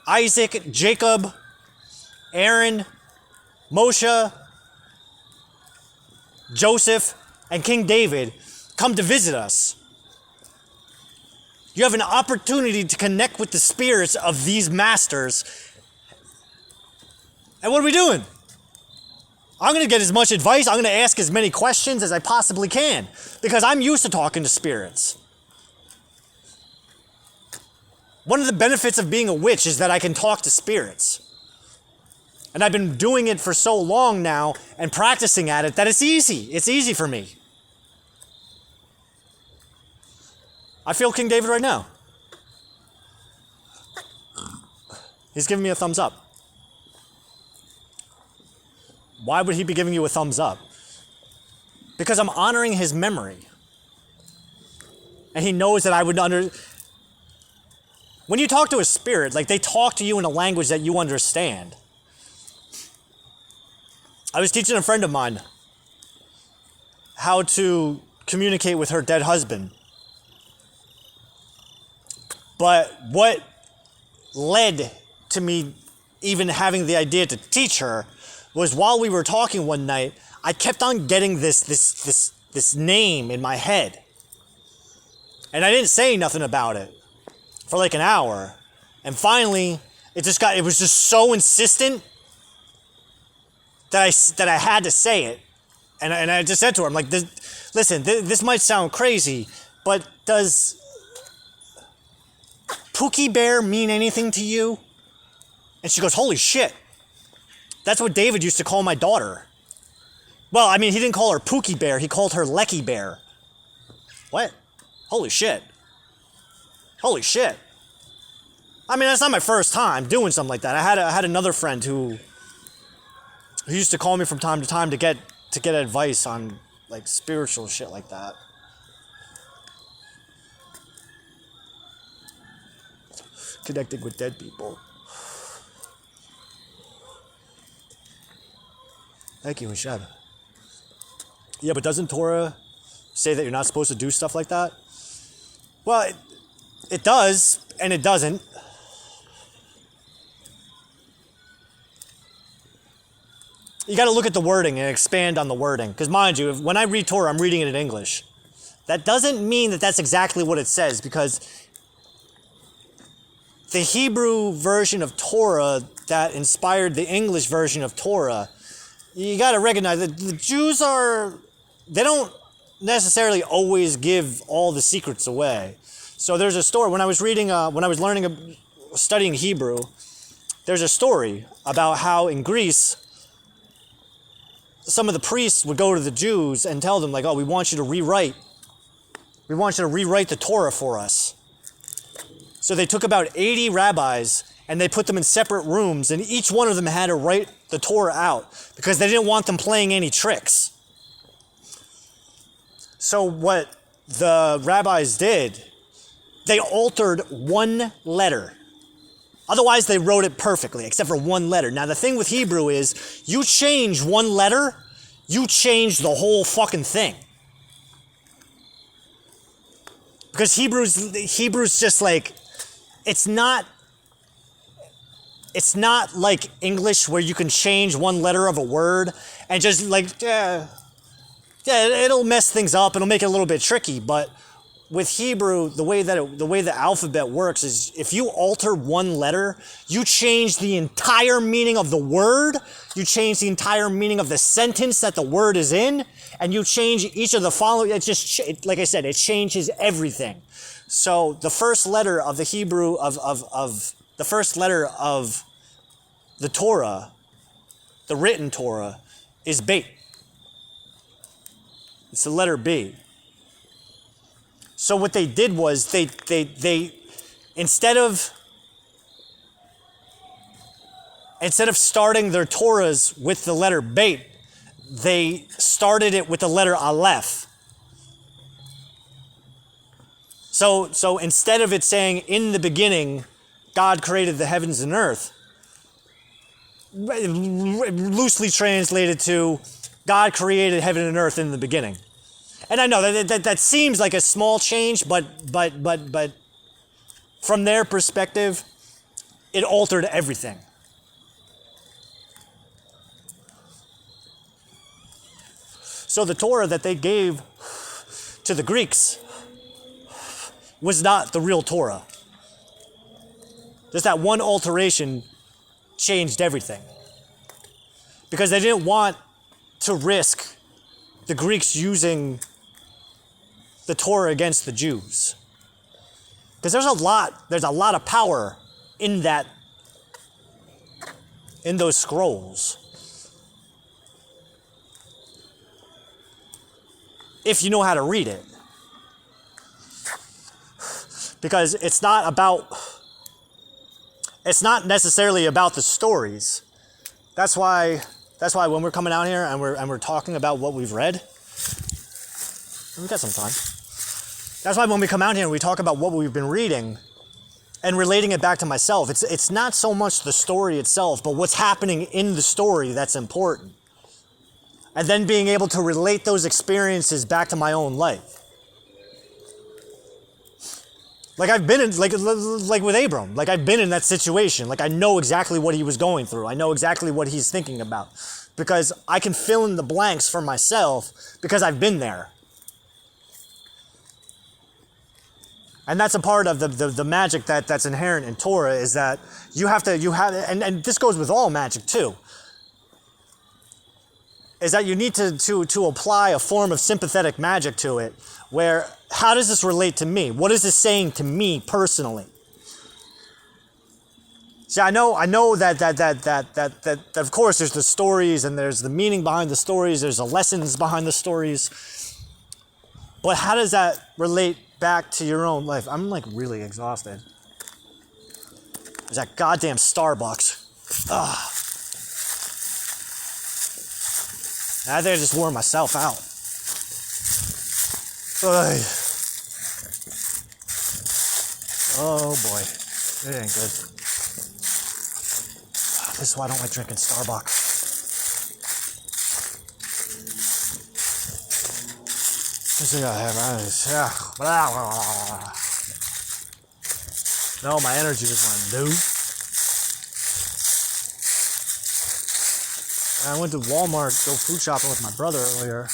Isaac, Jacob, Aaron, Moshe, Joseph, and King David come to visit us. You have an opportunity to connect with the spirits of these masters. And what are we doing? I'm going to get as much advice. I'm going to ask as many questions as I possibly can because I'm used to talking to spirits. One of the benefits of being a witch is that I can talk to spirits. And I've been doing it for so long now and practicing at it that it's easy. It's easy for me. I feel King David right now. He's giving me a thumbs up. Why would he be giving you a thumbs up? Because I'm honoring his memory. And he knows that I would When you talk to a spirit, like they talk to you in a language that you understand. I was teaching a friend of mine how to communicate with her dead husband. But what led to me even having the idea to teach her was while we were talking one night, I kept on getting this name in my head. And I didn't say nothing about it for like an hour. And finally, it was just so insistent that I had to say it. And I just said to her, I'm like, this might sound crazy, but does Pookie Bear mean anything to you? And she goes, holy shit. That's what David used to call my daughter. Well, I mean, he didn't call her Pookie Bear. He called her Lecky Bear. What? Holy shit. Holy shit. I mean, that's not my first time doing something like that. I had another friend who used to call me from time to time to get advice on like spiritual shit like that. Connecting with dead people. Thank you, Hashem. Yeah, but doesn't Torah say that you're not supposed to do stuff like that? Well, it does, and it doesn't. You got to look at the wording and expand on the wording. Because mind you, when I read Torah, I'm reading it in English. That doesn't mean that that's exactly what it says, because the Hebrew version of Torah that inspired the English version of Torah, you got to recognize that the Jews they don't necessarily always give all the secrets away. So there's a story, when I was studying Hebrew, there's a story about how in Greece, some of the priests would go to the Jews and tell them like, oh, we want you to rewrite the Torah for us. So they took about 80 rabbis and they put them in separate rooms, and each one of them had to write the Torah out because they didn't want them playing any tricks. So what the rabbis did, they altered one letter. Otherwise, they wrote it perfectly, except for one letter. Now, the thing with Hebrew is, you change one letter, you change the whole fucking thing. Because Hebrew's just like, it's not like English where you can change one letter of a word and just like, it'll mess things up. It'll make it a little bit tricky. But with Hebrew, the way the alphabet works is if you alter one letter, you change the entire meaning of the word, you change the entire meaning of the sentence that the word is in, and you change each of the following. Like I said, it changes everything. So the first letter of the Hebrew the first letter of the Torah, the written Torah, is Bet. It's the letter B. So what they did was they instead of starting their Torahs with the letter Bet, they started it with the letter Aleph. So instead of it saying, in the beginning, God created the heavens and earth, loosely translated to, God created heaven and earth in the beginning. And I know that seems like a small change, but from their perspective, it altered everything. So the Torah that they gave to the Greeks was not the real Torah. Just that one alteration changed everything. Because they didn't want to risk the Greeks using the Torah against the Jews. Because there's a lot of power in those scrolls. If you know how to read it. Because it's not necessarily about the stories. That's why when we're coming out here and we're talking about what we've read, we've got some time. That's why when we come out here and we talk about what we've been reading and relating it back to myself, it's not so much the story itself, but what's happening in the story that's important. And then being able to relate those experiences back to my own life. Like I've been in, like with Abram, like I've been in that situation. Like I know exactly what he was going through. I know exactly what he's thinking about. Because I can fill in the blanks for myself because I've been there. And that's a part of the magic that's inherent in Torah is that you have, and this goes with all magic too, is that you need to apply a form of sympathetic magic to it, where how does this relate to me? What is this saying to me personally? See, I know that of course there's the stories and there's the meaning behind the stories, there's the lessons behind the stories. But how does that relate back to your own life? I'm like really exhausted. There's that goddamn Starbucks. Ugh. I think I just wore myself out. Ugh. Oh boy, it ain't good. This is why I don't like drinking Starbucks. No, my energy just went, dude. I went to Walmart to go food shopping with my brother earlier.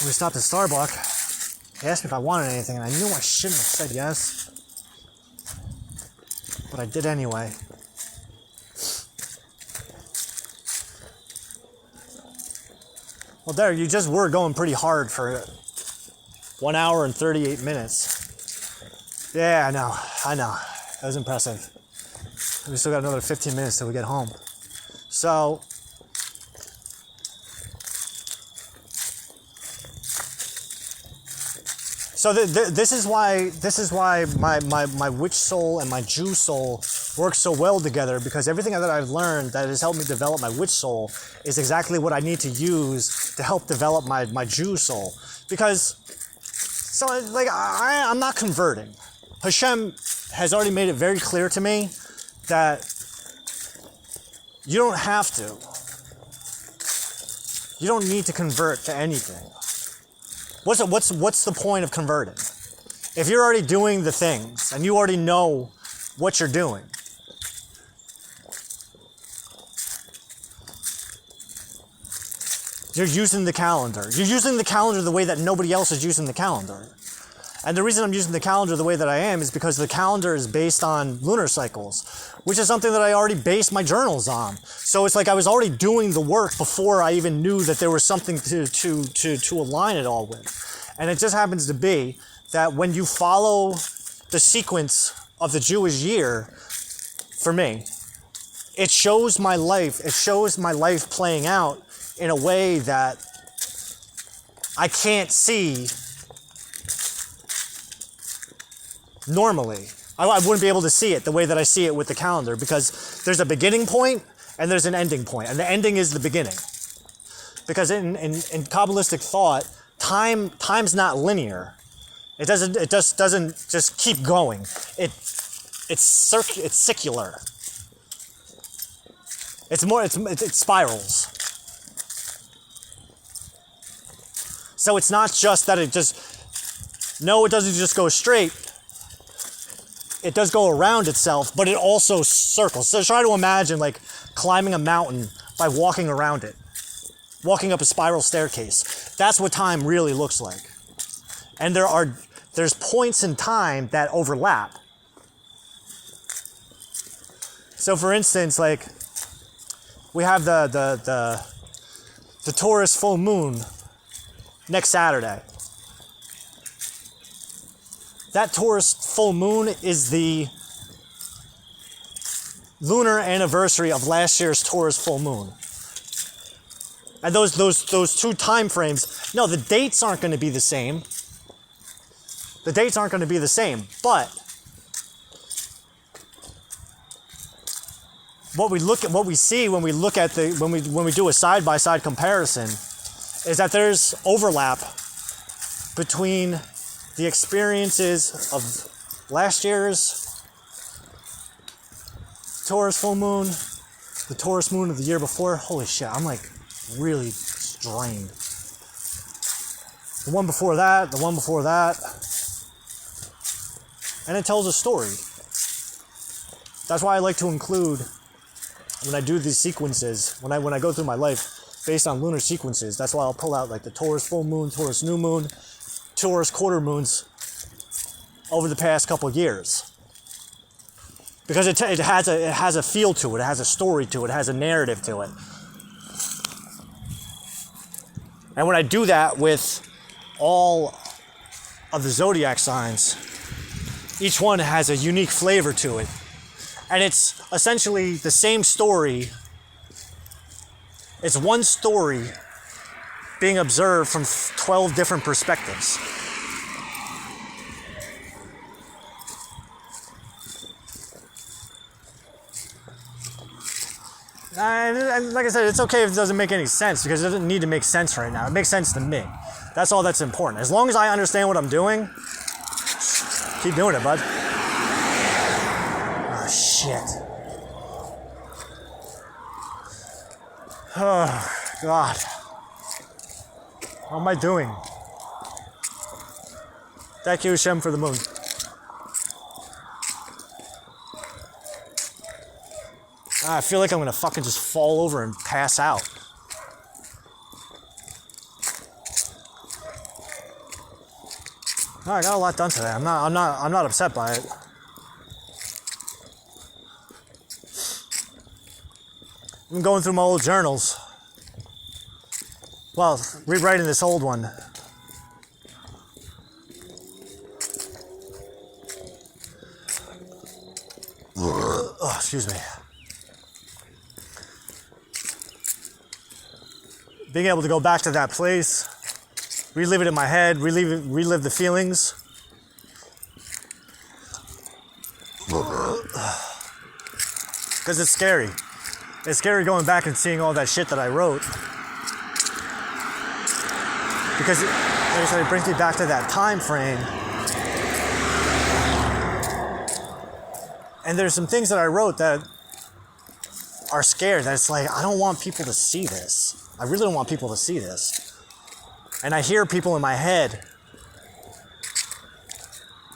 We stopped at Starbucks. He asked me if I wanted anything, and I knew I shouldn't have said yes. But I did anyway. Well, Derek, you just were going pretty hard for 1 hour and 38 minutes. Yeah, I know. That was impressive. We still got another 15 minutes till we get home. So, this is why my witch soul and my Jew soul work so well together, because everything that I've learned that has helped me develop my witch soul is exactly what I need to use to help develop my Jew soul. Because, so like I'm not converting. Hashem has already made it very clear to me that you don't have to. You don't need to convert to anything. What's the point of converting? If you're already doing the things and you already know what you're doing. You're using the calendar. You're using the calendar the way that nobody else is using the calendar. And the reason I'm using the calendar the way that I am is because the calendar is based on lunar cycles, which is something that I already based my journals on. So it's like I was already doing the work before I even knew that there was something to align it all with. And it just happens to be that when you follow the sequence of the Jewish year, for me, it shows my life playing out in a way that I can't see normally. I wouldn't be able to see it the way that I see it with the calendar, because there's a beginning point and there's an ending point, and the ending is the beginning. Because in Kabbalistic thought, time's not linear. It just doesn't keep going. It's circular. It spirals. So it's not just that it doesn't just go straight. It does go around itself, but it also circles. So try to imagine like climbing a mountain by walking around it, walking up a spiral staircase. That's what time really looks like. And there there's points in time that overlap. So for instance, like we have the Taurus full moon next Saturday. That Taurus full moon is the lunar anniversary of last year's Taurus full moon. And those two time frames, no, the dates aren't going to be the same. The dates aren't going to be the same, but what we see when we look at when we do a side-by-side comparison is that there's overlap between the experiences of last year's Taurus full moon, the Taurus moon of the year before. Holy shit, I'm like really drained. The one before that, the one before that. And it tells a story. That's why I like to include, when I do these sequences, when I go through my life based on lunar sequences, that's why I'll pull out like the Taurus full moon, Taurus new moon, Taurus quarter moons over the past couple of years. Because it has a feel to it, it has a story to it, it has a narrative to it. And when I do that with all of the zodiac signs, each one has a unique flavor to it. And it's essentially the same story. It's one story being observed from 12 different perspectives. And like I said, it's okay if it doesn't make any sense, because it doesn't need to make sense right now. It makes sense to me. That's all that's important. As long as I understand what I'm doing, keep doing it, bud. Oh, shit. Oh, God. What am I doing? Thank you, Hashem, for the moon. I feel like I'm gonna fucking just fall over and pass out. I got a lot done today. I'm not upset by it. I'm going through my old journals. Well, rewriting this old one. Oh, excuse me. Being able to go back to that place, relive it in my head, relive the feelings. Because it's scary. It's scary going back and seeing all that shit that I wrote. Because, like I said, it brings me back to that time frame. And there's some things that I wrote that are scared. That it's like, I don't want people to see this. I really don't want people to see this. And I hear people in my head.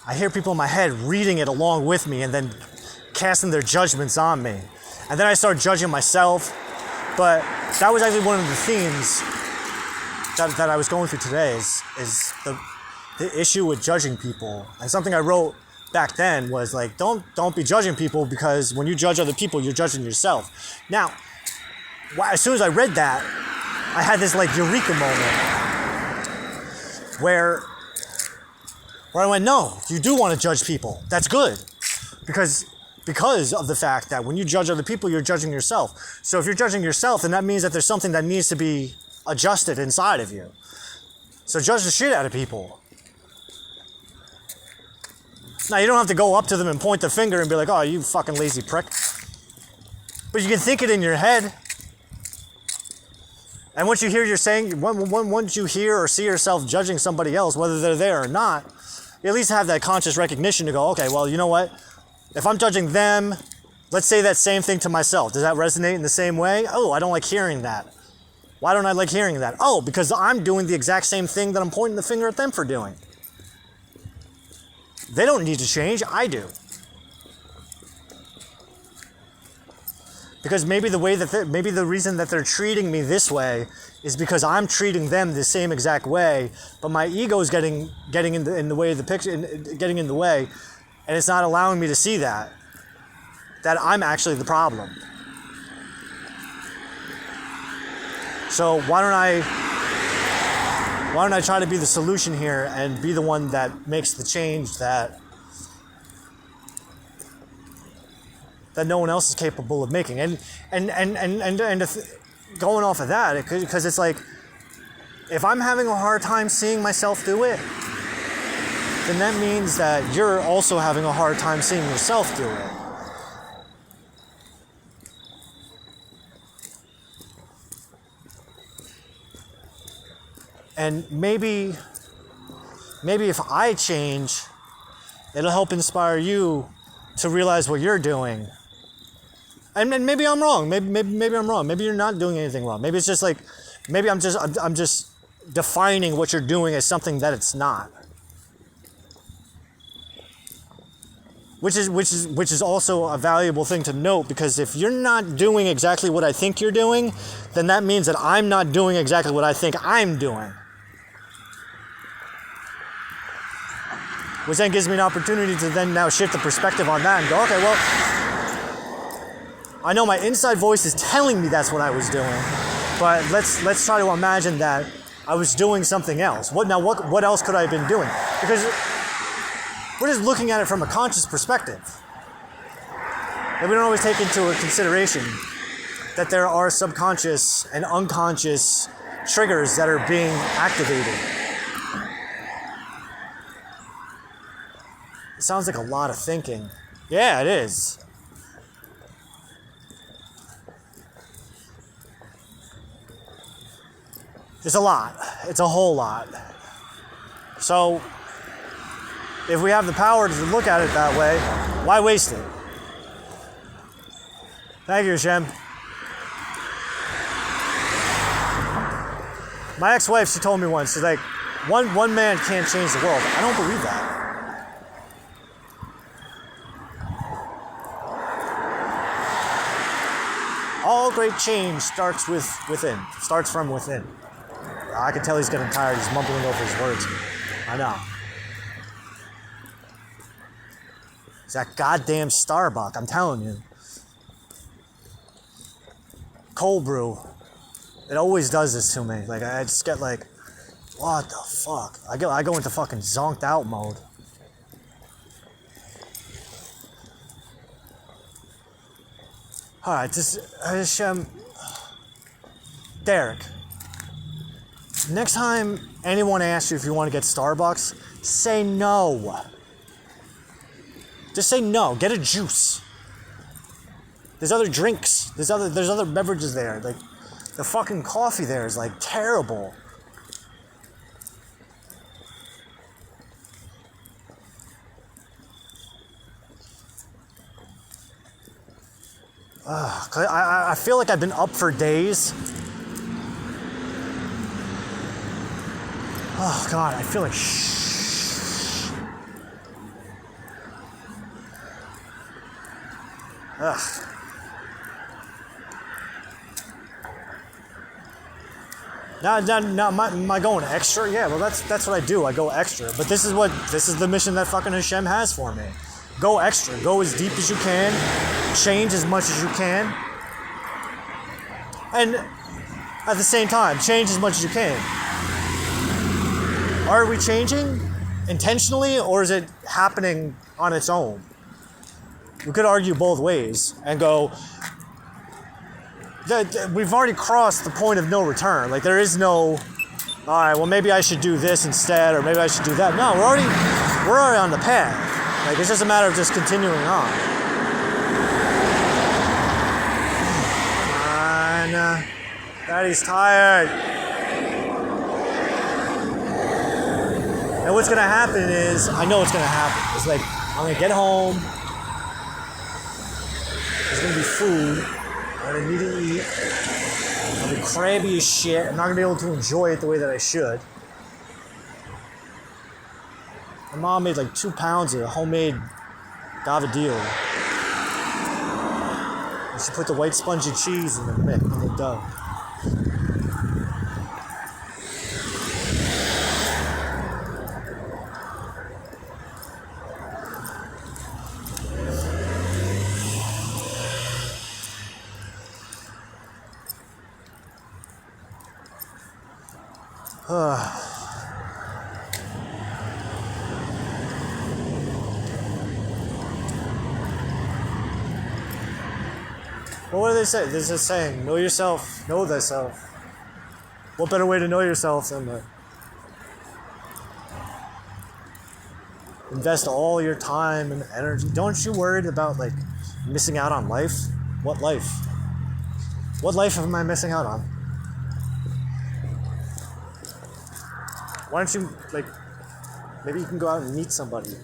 I hear people in my head reading it along with me and then casting their judgments on me. And then I start judging myself. But that was actually one of the themes that I was going through today is the issue with judging people. And something I wrote back then was like, don't be judging people, because when you judge other people, you're judging yourself. Now, as soon as I read that, I had this like eureka moment where I went, no, you do want to judge people. That's good. Because of the fact that when you judge other people, you're judging yourself. So if you're judging yourself, then that means that there's something that needs to be adjusted inside of you. So judge the shit out of people. Now, you don't have to go up to them and point the finger and be like, oh, you fucking lazy prick. But you can think it in your head. And once you hear once you hear or see yourself judging somebody else, whether they're there or not, you at least have that conscious recognition to go, okay, well, you know what? If I'm judging them, let's say that same thing to myself. Does that resonate in the same way? Oh, I don't like hearing that. Why don't I like hearing that? Oh, because I'm doing the exact same thing that I'm pointing the finger at them for doing. They don't need to change, I do. Because maybe maybe the reason that they're treating me this way is because I'm treating them the same exact way, but my ego is getting in the way of the picture, getting in the way, and it's not allowing me to see that I'm actually the problem. So why don't I try to be the solution here and be the one that makes the change that no one else is capable of making. And going off of that, because it's like, if I'm having a hard time seeing myself do it, then that means that you're also having a hard time seeing yourself do it. And maybe if I change, it'll help inspire you to realize what you're doing. And maybe I'm wrong. Maybe I'm wrong. Maybe you're not doing anything wrong. Maybe it's just like, maybe I'm just defining what you're doing as something that it's not. Which is also a valuable thing to note, because if you're not doing exactly what I think you're doing, then that means that I'm not doing exactly what I think I'm doing. Which then gives me an opportunity to then now shift the perspective on that and go, okay, well, I know my inside voice is telling me that's what I was doing, but let's try to imagine that I was doing something else. What else could I have been doing? Because we're just looking at it from a conscious perspective. And we don't always take into consideration that there are subconscious and unconscious triggers that are being activated. It sounds like a lot of thinking. Yeah, it is. It's a lot. It's a whole lot. So, if we have the power to look at it that way, why waste it? Thank you, Hashem. My ex-wife, she told me once, she's like, one man can't change the world. I don't believe that. All great change starts from within. I can tell he's getting tired. He's mumbling over his words. I know. It's that goddamn Starbucks, I'm telling you. Cold brew. It always does this to me. Like, I just get like, what the fuck? I go into fucking zonked out mode. Alright, Derek. Next time anyone asks you if you want to get Starbucks, say no. Just say no. Get a juice. There's other drinks. There's other beverages there. Like, the fucking coffee there is like terrible. I feel like I've been up for days. Oh God, I feel like Ugh. Now, am I going extra? Yeah, well, that's what I do. I go extra. But this is the mission that fucking Hashem has for me. Go extra. Go as deep as you can. Change as much as you can. And at the same time, change as much as you can. Are we changing intentionally, or is it happening on its own? We could argue both ways and go, we've already crossed the point of no return. Like, there is no, all right, well, maybe I should do this instead, or maybe I should do that. No, we're already on the path. Like, it's just a matter of just continuing on. And Daddy's tired. And what's gonna happen is, I know what's gonna happen. It's like, I'm gonna get home. There's gonna be food. I'm gonna need to eat. I'll be crabby as shit. I'm not gonna be able to enjoy it the way that I should. My mom made like 2 pounds of homemade gavadil. You should put the white spongy cheese in the dough. What do they say? There's a saying, know yourself, know thyself. What better way to know yourself than to invest all your time and energy? Don't you worry about like missing out on life? What life? What life am I missing out on? Why don't you, like, maybe you can go out and meet somebody.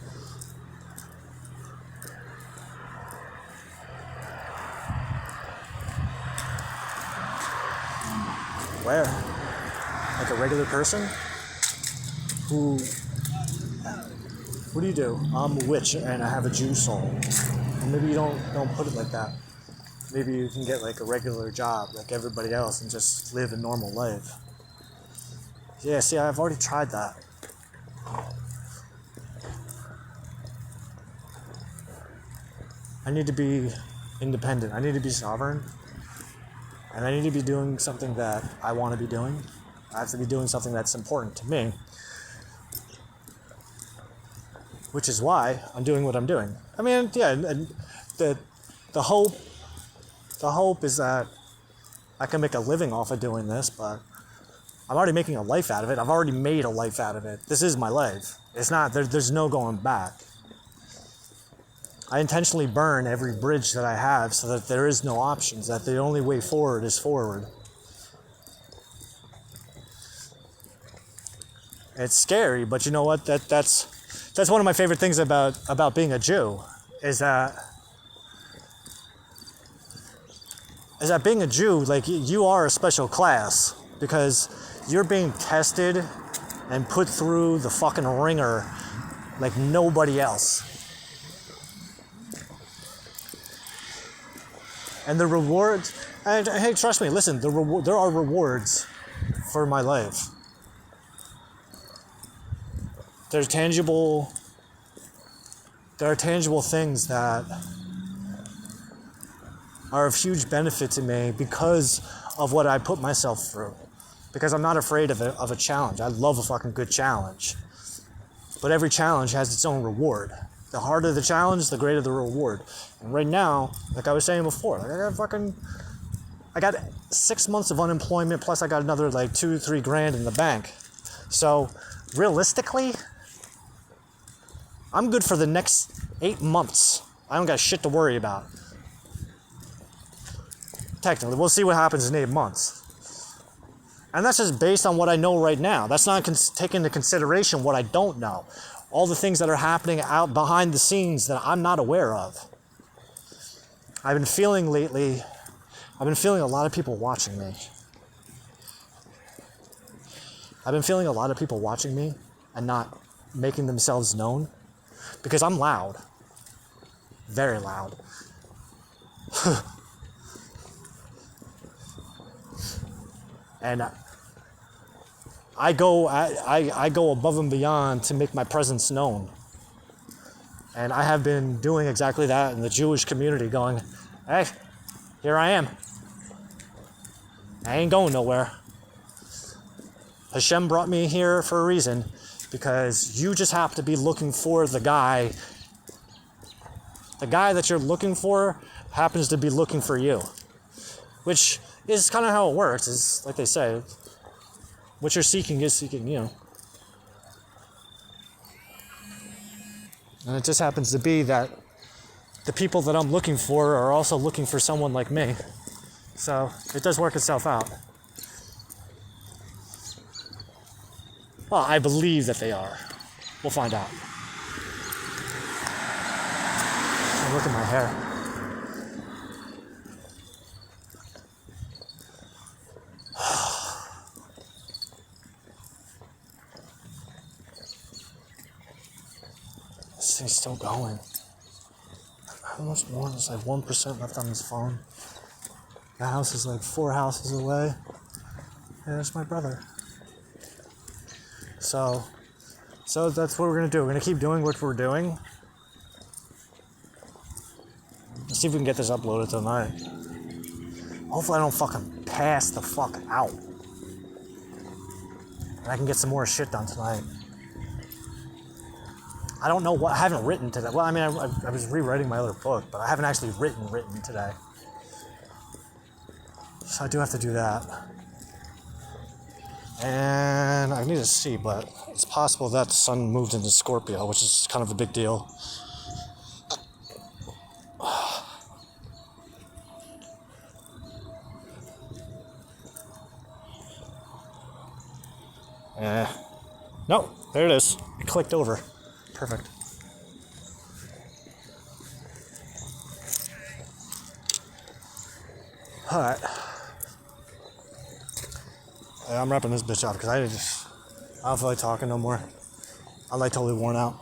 Where? Like a regular person? What do you do? I'm a witch and I have a Jew soul. Or maybe you don't put it like that. Maybe you can get like a regular job like everybody else and just live a normal life. Yeah, see, I've already tried that. I need to be independent. I need to be sovereign. And I need to be doing something that I want to be doing. I have to be doing something that's important to me. Which is why I'm doing what I'm doing. I mean, yeah, and the hope is that I can make a living off of doing this, but I'm already making a life out of it. I've already made a life out of it. This is my life. It's not, there's no going back. I intentionally burn every bridge that I have so that there is no options, that the only way forward is forward. It's scary, but you know what? That's one of my favorite things about being a Jew, is that being a Jew, like, you are a special class, because you're being tested and put through the fucking ringer like nobody else. And the rewards, and hey, trust me, listen, there are rewards for my life. There are tangible things that are of huge benefit to me because of what I put myself through. Because I'm not afraid of a challenge. I love a fucking good challenge. But every challenge has its own reward. The harder the challenge, the greater the reward. And right now, like I was saying before, like I got 6 months of unemployment, plus I got another like 2-3 grand in the bank. So realistically, I'm good for the next 8 months. I don't got shit to worry about. Technically, we'll see what happens in 8 months. And that's just based on what I know right now. That's not taking into consideration what I don't know. All the things that are happening out behind the scenes that I'm not aware of. I've been feeling a lot of people watching me. I've been feeling a lot of people watching me and not making themselves known. Because I'm loud. Very loud. And I go above and beyond to make my presence known. And I have been doing exactly that in the Jewish community, going, hey, here I am. I ain't going nowhere. Hashem brought me here for a reason, because you just have to be looking for the guy. The guy that you're looking for happens to be looking for you. Which is kind of how it works, is like they say, what you're seeking is seeking you. And it just happens to be that the people that I'm looking for are also looking for someone like me. So it does work itself out. Well, I believe that they are. We'll find out. Oh, look at my hair. This thing's still going. how much more? There's like 1% left on his phone. The house is like 4 houses away. And there's my brother. So that's what we're gonna do. We're gonna keep doing what we're doing. Let's see if we can get this uploaded tonight. Hopefully I don't fucking pass the fuck out. And I can get some more shit done tonight. I don't know what, I haven't written today. Well, I mean, I was rewriting my other book, but I haven't actually written today. So I do have to do that. And I need to see, but it's possible that the sun moved into Scorpio, which is kind of a big deal. No, there it is. It clicked over. Perfect. Alright. I'm wrapping this bitch up because I don't feel like talking no more. I'm like totally worn out.